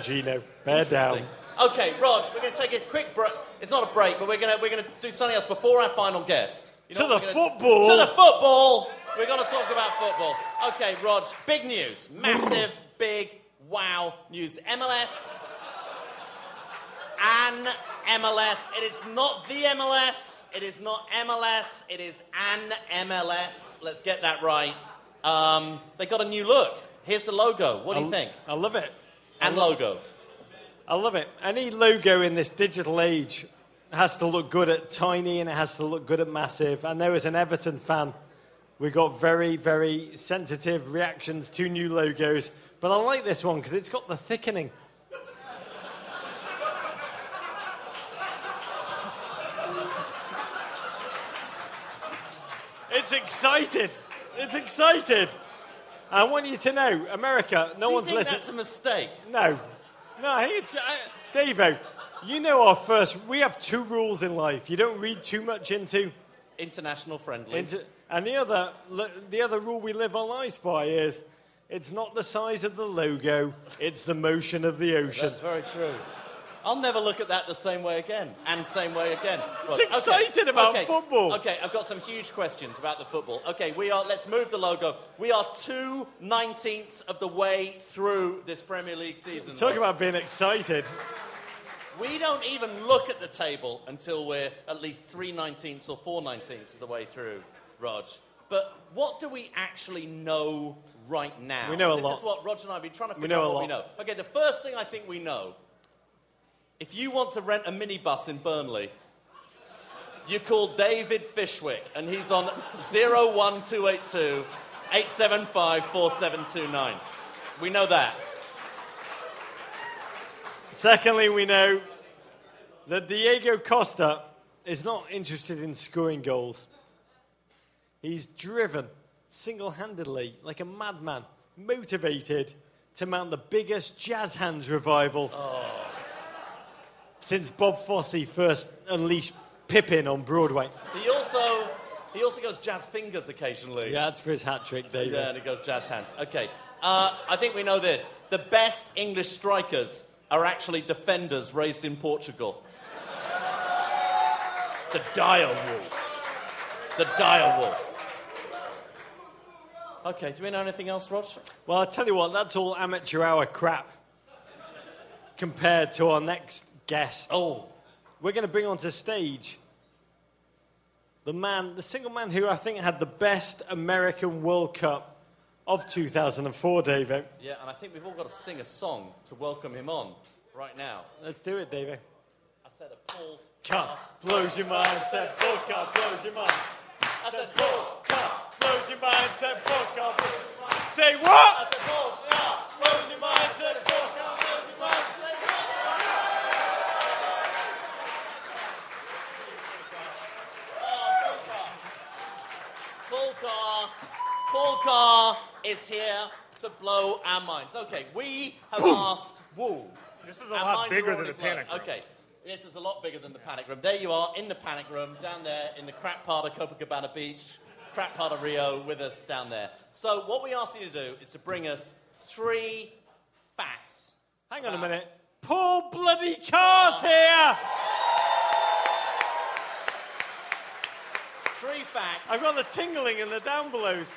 Geno. Bear down. Okay, Rog, we're going to take a quick break. It's not a break, but we're going to do something else before our final guest. To the football. To the football. We're going to talk about football. Okay, Rog, big news. Massive, big, wow news. MLS. An MLS. It is not the MLS. It is not MLS. It is an MLS. Let's get that right. They got a new look. Here's the logo. What do you think? I love it. And logo. I love it. Any logo in this digital age has to look good at tiny and it has to look good at massive. I know as an Everton fan, we got very, very sensitive reactions to new logos. But I like this one because it's got the thickening. It's excited. It's excited. I want you to know, America, no one's listening. Do you think that's a mistake? No. No, I think it's... Davo, you know we have two rules in life. You don't read too much into... International friendlies. And the other rule we live our lives by is it's not the size of the logo, it's the motion of the ocean. That's very true. I'll never look at that the same way again, and same way again. It's excited about football. Okay, I've got some huge questions about the football. Okay, let's move the logo. We are 2/19 of the way through this Premier League season. Talk about being excited. We don't even look at the table until we're at least 3/19 or 4/19 of the way through, Rog. But what do we actually know right now? We know a lot. This is what Rog and I have been trying to figure out what we know. Okay, the first thing I think we know, if you want to rent a minibus in Burnley, you call David Fishwick, and he's on 01282 875 4729. We know that. Secondly, we know that Diego Costa is not interested in scoring goals. He's driven single-handedly, like a madman, motivated to mount the biggest jazz hands revival since Bob Fosse first unleashed Pippin on Broadway. He also goes jazz fingers occasionally. Yeah, that's for his hat-trick, David. Yeah, and he goes jazz hands. Okay, I think we know this. The best English strikers are actually defenders raised in Portugal. The dire wolf. The dire wolf. Okay, do we know anything else, Rog? Well, I'll tell you what, that's all amateur hour crap compared to our next guest. Oh. We're going to bring onto stage the single man who I think had the best American World Cup of 2004, David. Yeah, and I think we've all got to sing a song to welcome him on right now. Let's do it, David. I said a pull car blows your mind, said pull car blows your mind. I said pull car blows your mind, said pull car blows your mind. Say what? I said pull car blows your mind, said pull car blows your mind. Paul Carr is here to blow our minds. Okay, we have asked... Whoa. This is a lot bigger than the panic room. Okay, this is a lot bigger than the panic room. There you are in the panic room, down there in the crap part of Copacabana Beach, crap part of Rio, with us down there. So what we ask you to do is to bring us 3 facts. Hang on a minute. Paul bloody Carr's here! 3 facts. I've got the tingling in the down belows.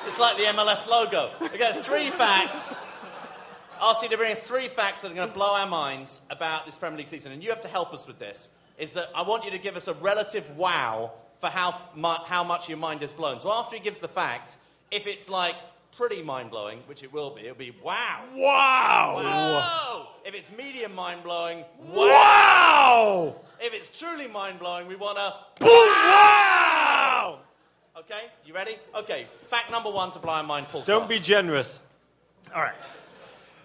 It's like the MLS logo. Okay, 3 facts. Ask you to bring us 3 facts that are going to blow our minds about this Premier League season. And you have to help us with this. Is that I want you to give us a relative wow for how much your mind is blown. So after he gives the fact, if it's like pretty mind-blowing, which it will be, it'll be wow. Wow. Whoa. If it's medium mind-blowing, Wow. If it's truly mind-blowing, we want a Wow. Okay, you ready? Okay, fact number 1 to blow our mind, Paul. Don't be generous. All right.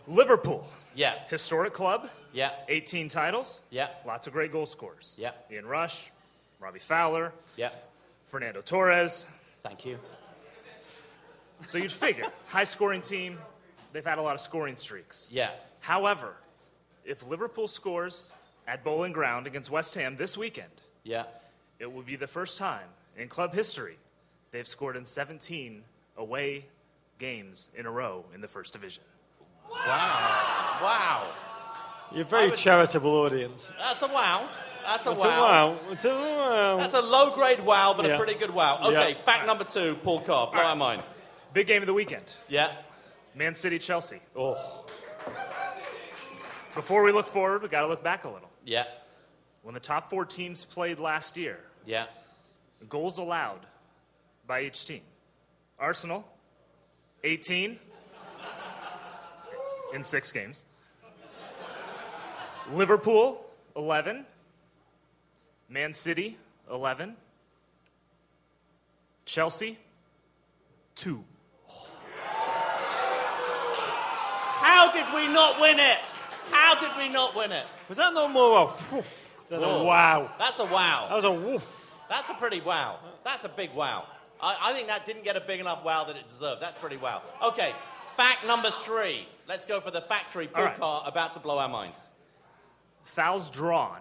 Liverpool. Yeah. Historic club. Yeah. 18 titles. Yeah. Lots of great goal scorers. Yeah. Ian Rush, Robbie Fowler, Yeah. Fernando Torres. Thank you. So you'd figure, high-scoring team, they've had a lot of scoring streaks. Yeah. However, if Liverpool scores at Bowling Ground against West Ham this weekend, Yeah. it will be the first time in club history they've scored in 17 away games in a row in the first division. Wow. You're a very charitable audience. That's a wow. That's a It's wow. a wow. It's a wow. That's a low-grade wow, but a Yeah. pretty good wow. Okay, Yeah. fact number 2, Paul Carr. Blow our mind. Big game of the weekend, Yeah. Man City, Chelsea. Oh. Before we look forward, we got to look back a little. Yeah. When the top 4 teams played last year, Yeah. goals allowed by each team. Arsenal, 18 in 6 games. Liverpool, 11. Man City, 11. Chelsea, 2. How did we not win it? How did we not win it? Was that no more a woof than a wow? That's a wow. That was a woof. That's a pretty wow. That's a big wow. I think that didn't get a big enough wow that it deserved. That's pretty wow. Okay, fact number 3. Let's go for the factory Paul Carr, about to blow our mind. Fouls drawn.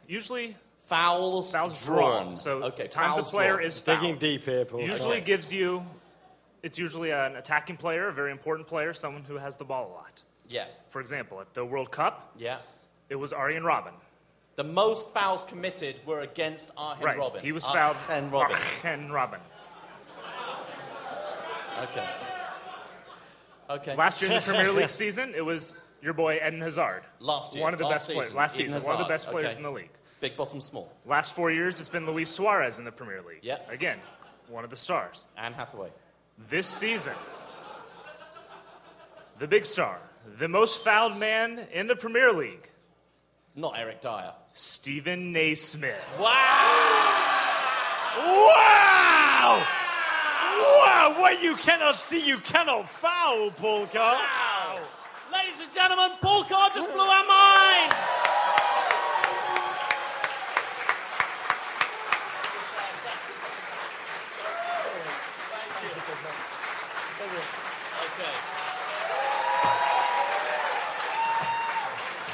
Usually Fouls drawn. So okay, times a fouls player drawn. is fouled. Digging deep here, Paul. Usually gives you, it's usually an attacking player, a very important player, someone who has the ball a lot. Yeah. For example, at the World Cup, Yeah. it was Arjen Robben. The most fouls committed were against Arjen Right. Robben. He was fouled. Arjen Robben. Arjen Robben. Okay. Okay. Last year in the Premier League season, it was your boy Eden Hazard. Last year. One of the last best players. season, Last Eden season, one of the Hazard. best players Okay. in the league. Big bottom small. Last 4 years, it's been Luis Suarez in the Premier League. Yeah. Again, one of the stars. Anne Hathaway. This season, the big star, the most fouled man in the Premier League, Not Eric Dyer. Stephen Naismith. Wow! Wow! What you cannot see, you cannot foul, Paul Carr. Wow! Ladies and gentlemen, Paul Carr just blew our mind! Okay.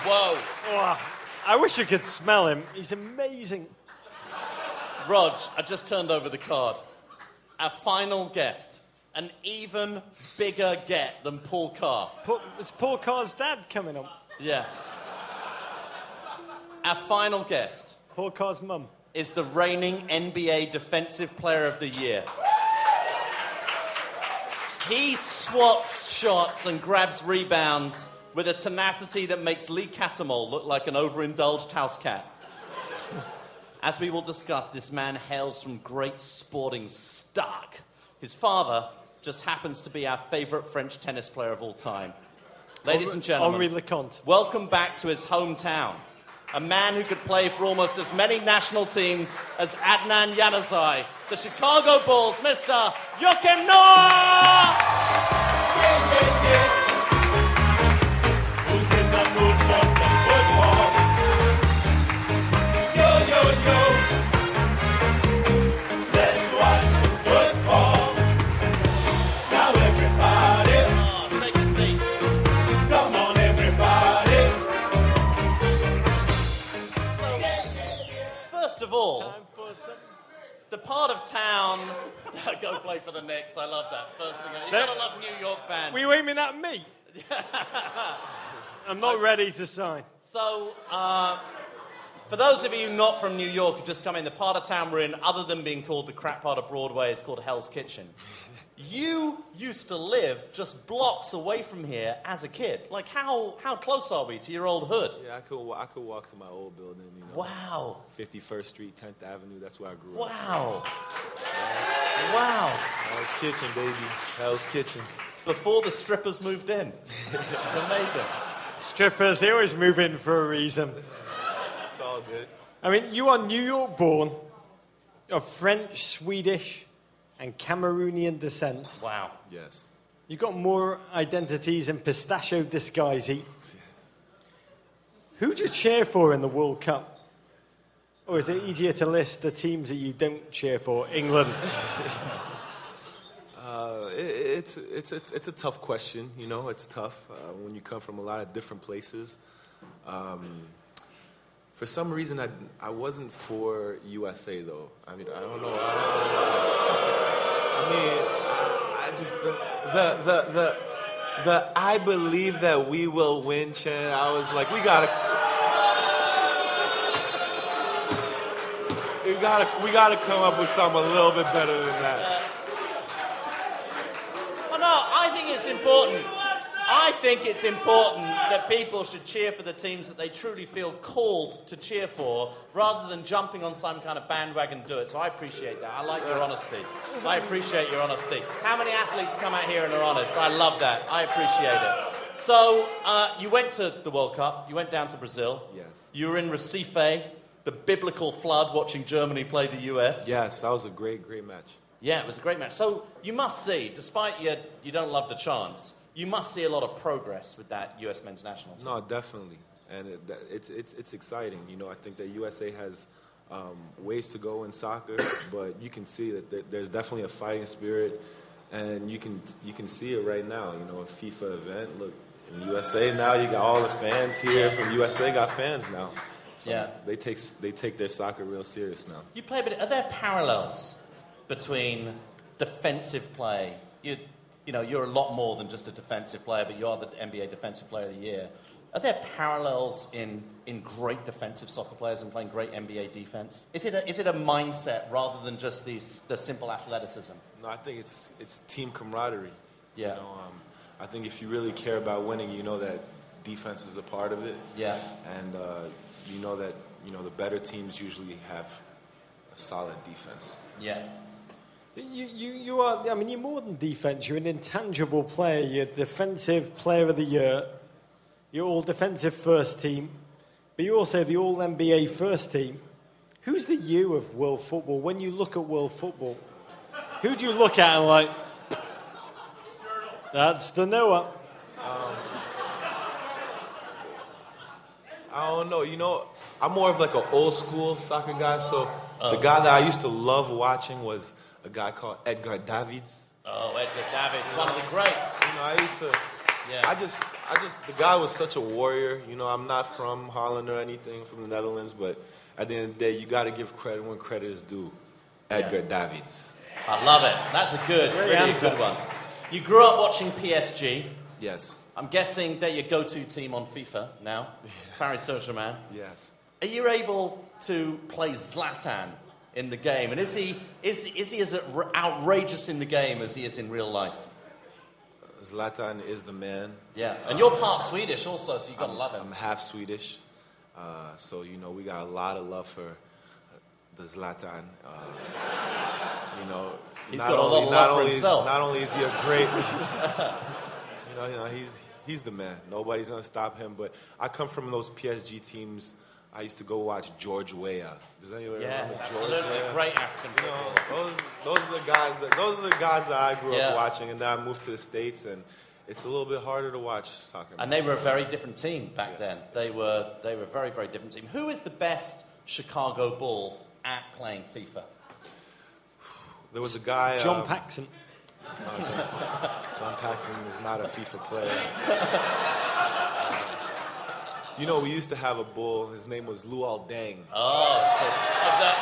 Whoa. Wow. I wish you could smell him. He's amazing. Rog, I just turned over the card. Our final guest. An even bigger get than Paul Carr. Is Paul Carr's dad coming up? Yeah. Our final guest Paul Carr's mum. is the reigning NBA Defensive Player of the Year. He swats shots and grabs rebounds with a tenacity that makes Lee Catamol look like an overindulged house cat. As we will discuss, this man hails from great sporting stock. His father just happens to be our favourite French tennis player of all time. Ladies and gentlemen, Henri Leconte. welcome back to his hometown. A man who could play for almost as many national teams as Adnan Januzaj. The Chicago Bulls, Mr. Joakim Noah! Who's in the mood for some football? Yo, yo, yo. Let's watch some football. Now everybody, Take a seat. come on everybody. First of all, the part of town... Go play for the Knicks. I love that. First thing. You gotta love New York fans. Were you aiming at me? I'm not ready to sign. So, for those of you not from New York who just come in, the part of town we're in, other than being called the crap part of Broadway, is called Hell's Kitchen. You used to live just blocks away from here as a kid. Like, how close are we to your old hood? Yeah, I could walk to my old building, you know. Wow. 51st Street, 10th Avenue, that's where I grew up. Wow. Wow. Hell's Kitchen, baby. Hell's Kitchen. before the strippers moved in. It's amazing. Strippers, they always move in for a reason. It's all good. I mean, you are New York born, of French, Swedish, and Cameroonian descent. Wow. Yes. You've got more identities in pistachio disguise heat. Who do you cheer for in the World Cup? Or is it easier to list the teams that you don't cheer for? England. It's a tough question. You know, it's tough when you come from a lot of different places. For some reason, I wasn't for USA though. I mean, I don't know. I just the I believe that we will win chant. I was like, we gotta come up with something a little bit better than that. Well, no, I think it's important. I think it's important that people should cheer for the teams that they truly feel called to cheer for, rather than jumping on some kind of bandwagon and do it. So I appreciate that. I like your honesty. I appreciate your honesty. How many athletes come out here and are honest? I love that. I appreciate it. So you went to the World Cup. You went down to Brazil. Yes. You were in Recife, the biblical flood, watching Germany play the US. Yes, that was a great match. Yeah, it was a great match. So you must see, despite you don't love the chants, you must see a lot of progress with that U.S. men's national team. No, definitely, and it's exciting. You know, I think that USA has ways to go in soccer, but you can see that there's definitely a fighting spirit, and you can see it right now. You know, a FIFA event. Look, in USA now, you got all the fans here from USA. Got fans now. Yeah, they take their soccer real serious now. You play, but are there parallels between defensive play? You know, you're a lot more than just a defensive player, but you are the NBA Defensive Player of the Year. Are there parallels in great defensive soccer players and playing great NBA defense? Is it a mindset rather than just the simple athleticism? No, I think it's team camaraderie. Yeah. You know, I think if you really care about winning, you know that defense is a part of it. Yeah. And you know that the better teams usually have a solid defense. Yeah. You are, I mean, you're more than defense. You're an intangible player. You're Defensive Player of the Year. You're all defensive first team. But you're also the all NBA first team. Who's the you of world football? When you look at world football, who do you look at and like, that's the Noah? I don't know. You know, I'm more of like an old school soccer guy. So the guy that I used to love watching was a guy called Edgar Davids. Oh, Edgar Davids, one of the greats. You know, I used to. Yeah. I just, the guy was such a warrior. You know, I'm not from Holland or anything, from the Netherlands, but at the end of the day, you got to give credit when credit is due. Edgar Davids. I love it. That's a really good one. You grew up watching PSG. Yes. I'm guessing they're your go-to team on FIFA now. Paris Saint-Germain. Yes. Are you able to play Zlatan in the game? And is he as outrageous in the game as he is in real life? Zlatan is the man. Yeah, and you're part Swedish also, so you've got to love him. I'm half Swedish, so, you know, we got a lot of love for the Zlatan. You know, he's got a lot of love for himself. Not only is he a great, you know, he's the man. Nobody's going to stop him, but I come from those PSG teams. I used to go watch George Weah. Does anyone remember George absolutely. Weah? Great African footballer. Those are the guys that I grew up watching, and then I moved to the States, and it's a little bit harder to watch soccer. And they were a very different team back then. They were a very, very different team. Who is the best Chicago Bull at playing FIFA? There was a guy... John Paxson. No, John Paxson is not a FIFA player. You know, we used to have a bull. His name was Luol Deng. Oh, so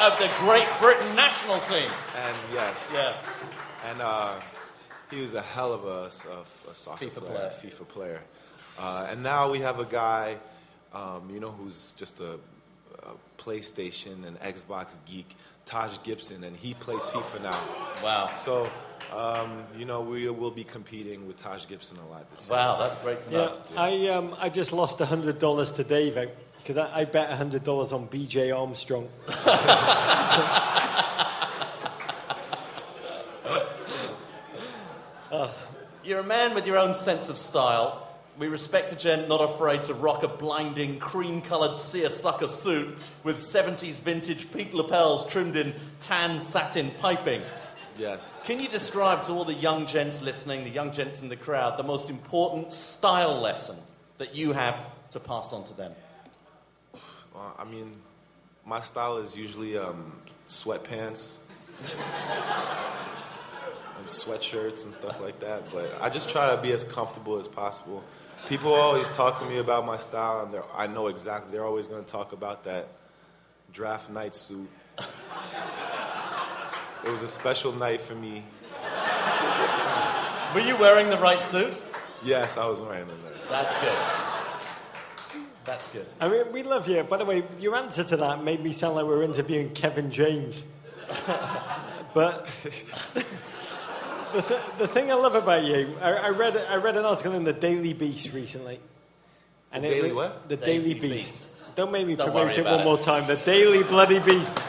of the Great Britain national team. And yes. Yeah. And he was a hell of a soccer FIFA player. And now we have a guy, you know, who's just a PlayStation and Xbox geek, Taj Gibson, and he plays FIFA now. Wow. So, you know, we will be competing with Taj Gibson a lot this year. Wow, that's great to know. Yeah, I just lost $100 to Dave because I bet $100 on BJ Armstrong. You're a man with your own sense of style. We respect a gent not afraid to rock a blinding cream-coloured seersucker suit with 70s vintage peak lapels trimmed in tan satin piping. Yes. Can you describe to all the young gents listening, the young gents in the crowd, the most important style lesson that you have to pass on to them? Well, I mean, my style is usually sweatpants and sweatshirts and stuff like that, but I just try to be as comfortable as possible. People always talk to me about my style, and I know exactly. They're always going to talk about that draft night suit. It was a special night for me. Were you wearing the right suit? Yes, I was wearing the right suit. That's good. That's good. I mean, we love you. By the way, your answer to that made me sound like we were interviewing Kevin James. But the thing I love about you, I read an article in the Daily Beast recently. And Daily what? The Daily Beast. Don't make me Don't promote it worry one more time. The Daily Bloody Beast.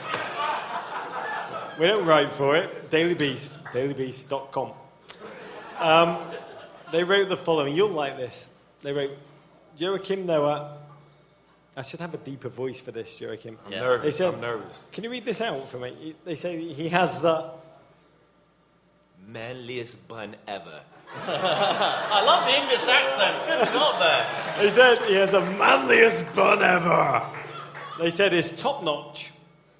We don't write for it. Daily Beast. DailyBeast.com. They wrote the following. You'll like this. They wrote, Joakim Noah. I should have a deeper voice for this, Joakim. I'm nervous. They said, I'm nervous. Can you read this out for me? They say he has the manliest bun ever. I love the English accent. Good job there. They said he has the manliest bun ever. They said his top notch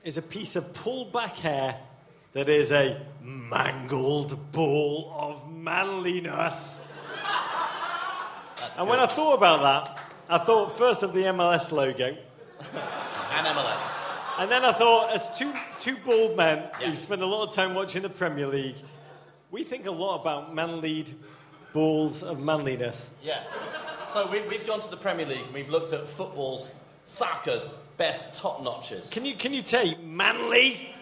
is a piece of pulled back hair that is a mangled ball of manliness. And when I thought about that, I thought first of the MLS logo. And MLS. And then I thought, as two bald men who spend a lot of time watching the Premier League, we think a lot about man-lead balls of manliness. Yeah. So we've gone to the Premier League and we've looked at soccer's best top notches. Can you take manly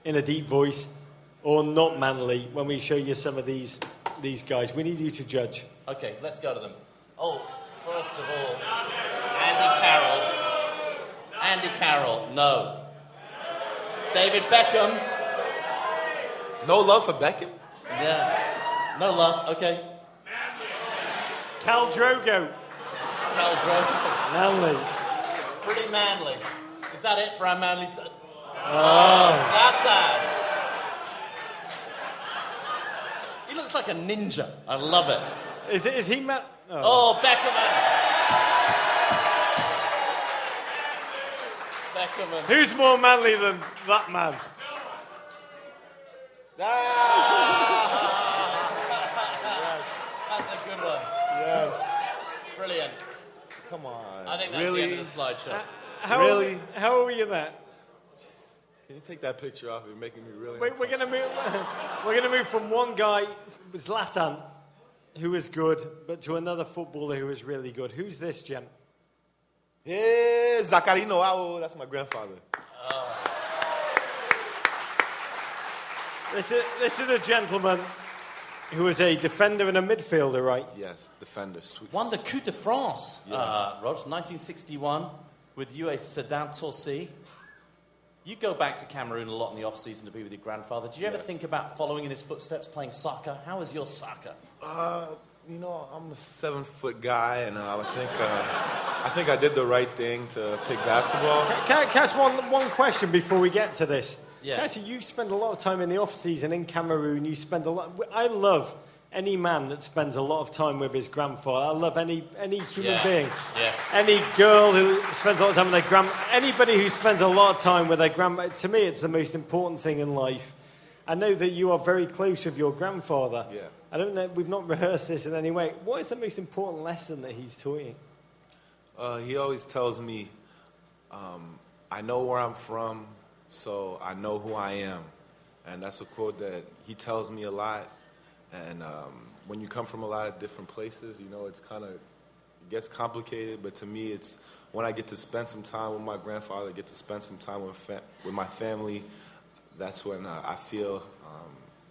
in a deep voice or not manly when we show you some of these guys? We need you to judge. Okay, let's go to them. Oh, first of all, Andy Carroll, no. David Beckham. No love for Beckham? Yeah. No love, okay. Khal Drogo. Manly. Pretty manly. Is that it for our manly? Zlatan. He looks like a ninja. I love it. Is he Oh, Beckham. Who's more manly than that man? That's a good one. Yes. Brilliant. Come on. I think that's the end of the slideshow. How are you there? Can you take that picture off? You're making me really. We're going to move. We're going to move from one guy, Zlatan, who is good, but to another footballer who is really good. Who's this, Jem? Yeah, Joakim Noah. That's my grandfather. This is a gentleman who is a defender and a midfielder, right? Yes, defender. Sweet. Won the Coupe de France, Yes. Rog, 1961, with US Sedan Torcy. You go back to Cameroon a lot in the off-season to be with your grandfather. Did you ever think about following in his footsteps, playing soccer? How was your soccer? I'm a 7-foot guy, and I think I did the right thing to pick basketball. Can I catch one question before we get to this? Yeah. Actually, you spend a lot of time in the off-season in Cameroon. You spend a lot. I love any man that spends a lot of time with his grandfather. I love any human being. Yes. Any girl who spends a lot of time with their anybody who spends a lot of time with their grandma. To me, it's the most important thing in life. I know that you are very close with your grandfather. Yeah. I don't know. We've not rehearsed this in any way. What is the most important lesson that he's taught you? He always tells me, I know where I'm from, so I know who I am. And that's a quote that he tells me a lot. And when you come from a lot of different places, it's it gets complicated. But to me, it's when I get to spend some time with my grandfather, get to spend some time with my family, that's when I feel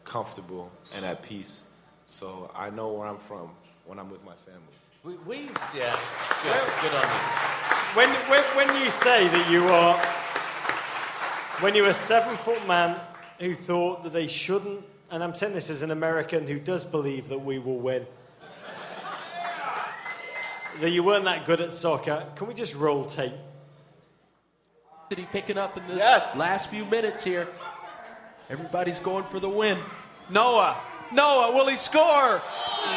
comfortable and at peace. So I know where I'm from when I'm with my family. Good on you. When you say that when you're a 7-foot man who thought that they shouldn't and I'm saying this as an American who does believe that we will win, that you weren't that good at soccer. Can we just roll tape? City picking up in this last few minutes here. Everybody's going for the win. Noah, will he score?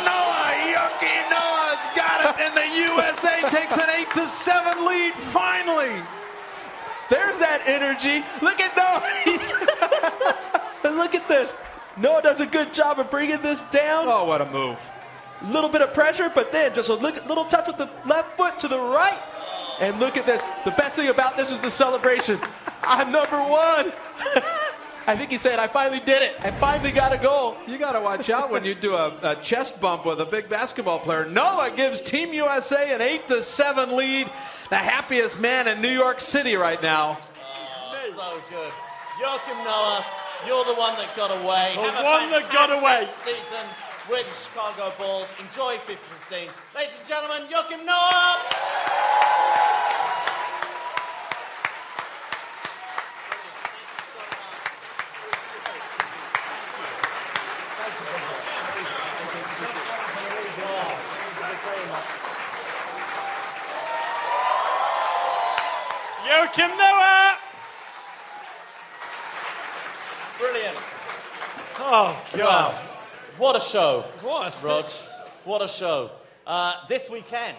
Joakim Noah's got it, and the USA takes an 8-7 lead finally. There's that energy. Look at Noah. Look at this. Noah does a good job of bringing this down. Oh, what a move. A little bit of pressure, but then just a little touch with the left foot to the right. And look at this. The best thing about this is the celebration. I'm number one. I think he said, I finally did it. I finally got a goal. You got to watch out when you do a chest bump with a big basketball player. Noah gives Team USA an 8-7 lead. The happiest man in New York City right now. Oh, so good. Joakim Noah, you're the one that got away. The one that got away. Season with the Chicago Bulls. Enjoy 15. Ladies and gentlemen, Joakim Noah. Joakim Noah! Brilliant. Oh, God. Wow. What a show. What a Rog. What a show. This weekend,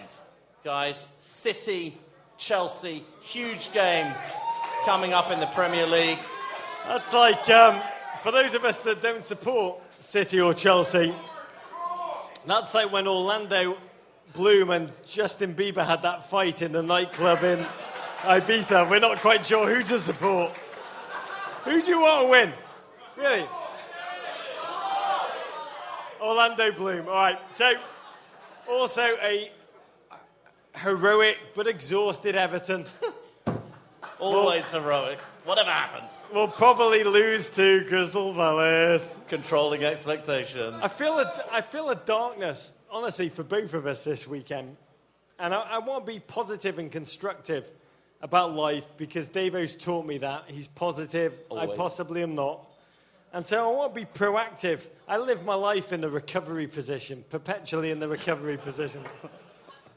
guys, City, Chelsea, huge game coming up in the Premier League. That's like, for those of us that don't support City or Chelsea, that's like when Orlando Bloom and Justin Bieber had that fight in the nightclub in Ibiza. We're not quite sure who to support. Who do you want to win? Really? Orlando Bloom. All right. So, also a heroic but exhausted Everton. Always heroic. Whatever happens. We'll probably lose to Crystal Palace. Controlling expectations. I feel a darkness, honestly, for both of us this weekend. And I want to be positive and constructive about life because Davo's taught me that. He's positive. Always. I possibly am not. And so I want to be proactive. I live my life in the recovery position, perpetually in the recovery position.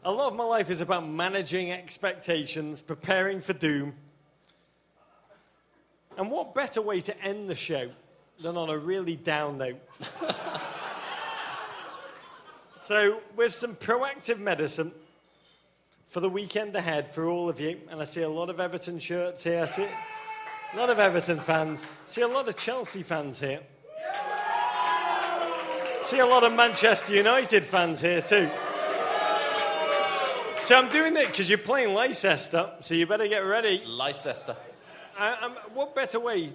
A lot of my life is about managing expectations, preparing for doom. And what better way to end the show than on a really down note? So, with some proactive medicine for the weekend ahead for all of you, and I see a lot of Everton shirts here, I see a lot of Everton fans, I see a lot of Chelsea fans here, I see a lot of Manchester United fans here too. So I'm doing it because you're playing Leicester, so you better get ready. Leicester. What better way?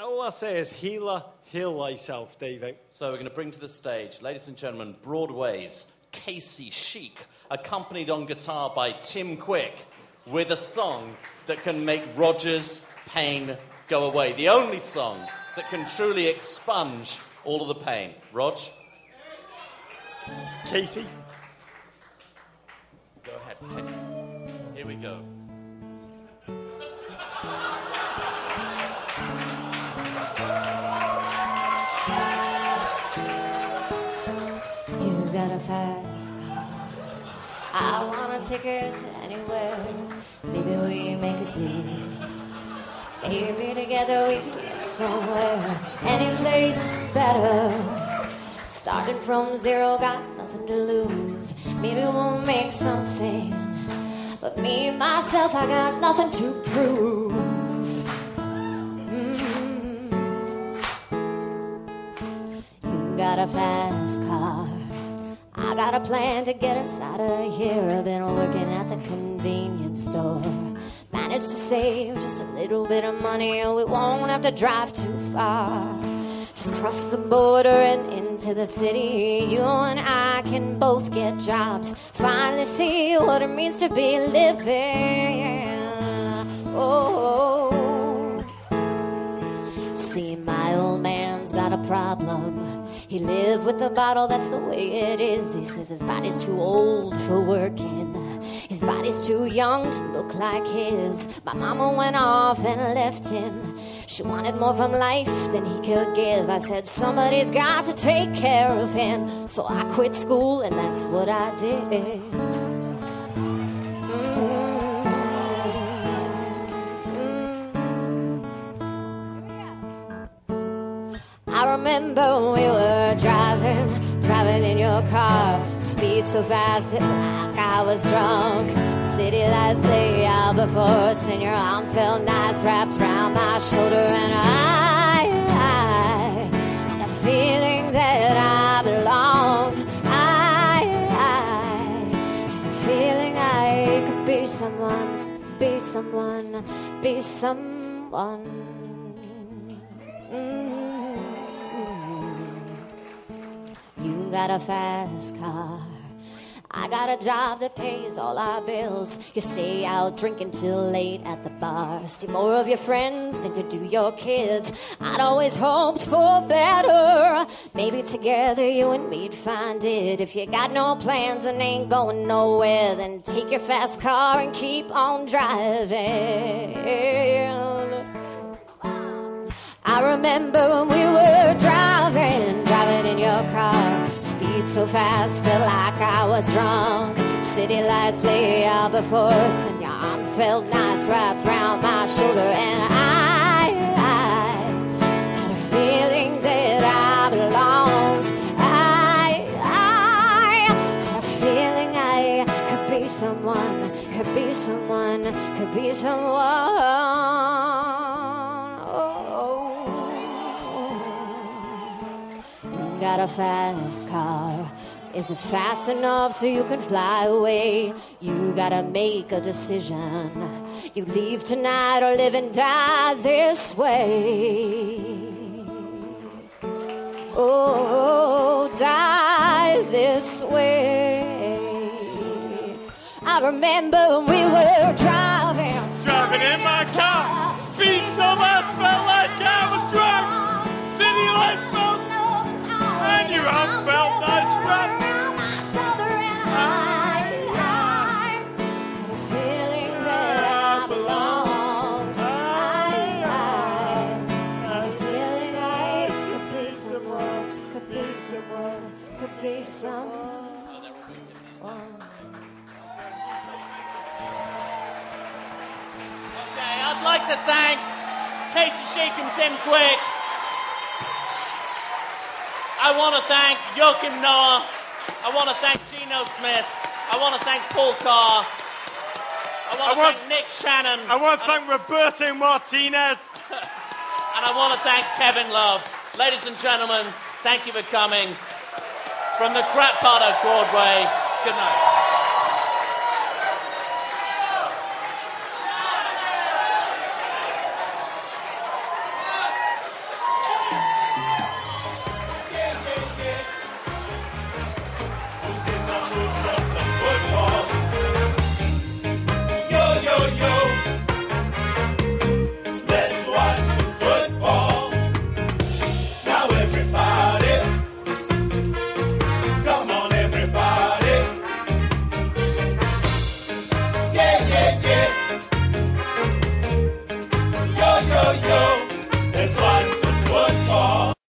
All I'll say is heal thyself, David. So we're going to bring to the stage, ladies and gentlemen, Broadway's Casey Chic, accompanied on guitar by Tim Quick, with a song that can make Roger's pain go away. The only song that can truly expunge all of the pain. Rog? Casey? Go ahead, Casey. Here we go. You got a fast car. I want a ticket to anywhere. Maybe we make a deal. Maybe together we can get somewhere. Any place is better. Starting from zero, got nothing to lose. Maybe we'll make something. But me, myself, I got nothing to prove. You got a fast car. I got a plan to get us out of here. I've been working at the convenience store. Managed to save just a little bit of money, and we won't have to drive too far. Just cross the border and into the city. You and I can both get jobs. Finally see what it means to be living. Oh, see, my old man's got a problem. He lived with the bottle, that's the way it is. He says his body's too old for working. His His body's too young to look like his. My mama went off and left him. She wanted more from life than he could give. I said, somebody's got to take care of him. So I quit school and that's what I did. I remember we were driving in your car. Speed so fast, it like I was drunk. City lights lay out before us, and your arm felt nice wrapped around my shoulder. And I had a feeling that I belonged. I had a feeling I could be someone, be someone, be someone. You got a fast car. I got a job that pays all our bills. You stay out drinking till late at the bar. See more of your friends than you do your kids. I'd always hoped for better. Maybe together you and me'd find it. If you got no plans and ain't going nowhere, then take your fast car and keep on driving. I remember when we were driving in your car. Speed so fast, felt like I was drunk. City lights lay out before us, and your arm felt nice wrapped around my shoulder. And I had a feeling that I belonged. I had a feeling I could be someone, could be someone, could be someone. Got a fast car. Is it fast enough so you can fly away? You gotta make a decision. You leave tonight or live and die this way. Oh, die this way. I remember when we were driving in my car. Speed so fast, felt like I was drunk. City lights felt and your arm felt nice wrapped around my shoulder. And I had a feeling that I belonged. I had a feeling I could be someone, could be someone, could be someone. Okay, I'd like to thank Casey Sheik and Tim Quick. I want to thank Joakim Noah. I want to thank Geno Smith. I want to thank Paul Carr. I want to thank Nick Shannon. I want to thank Roberto Martinez. And I want to thank Kevin Love. Ladies and gentlemen, thank you for coming. From the crap part of Broadway, good night.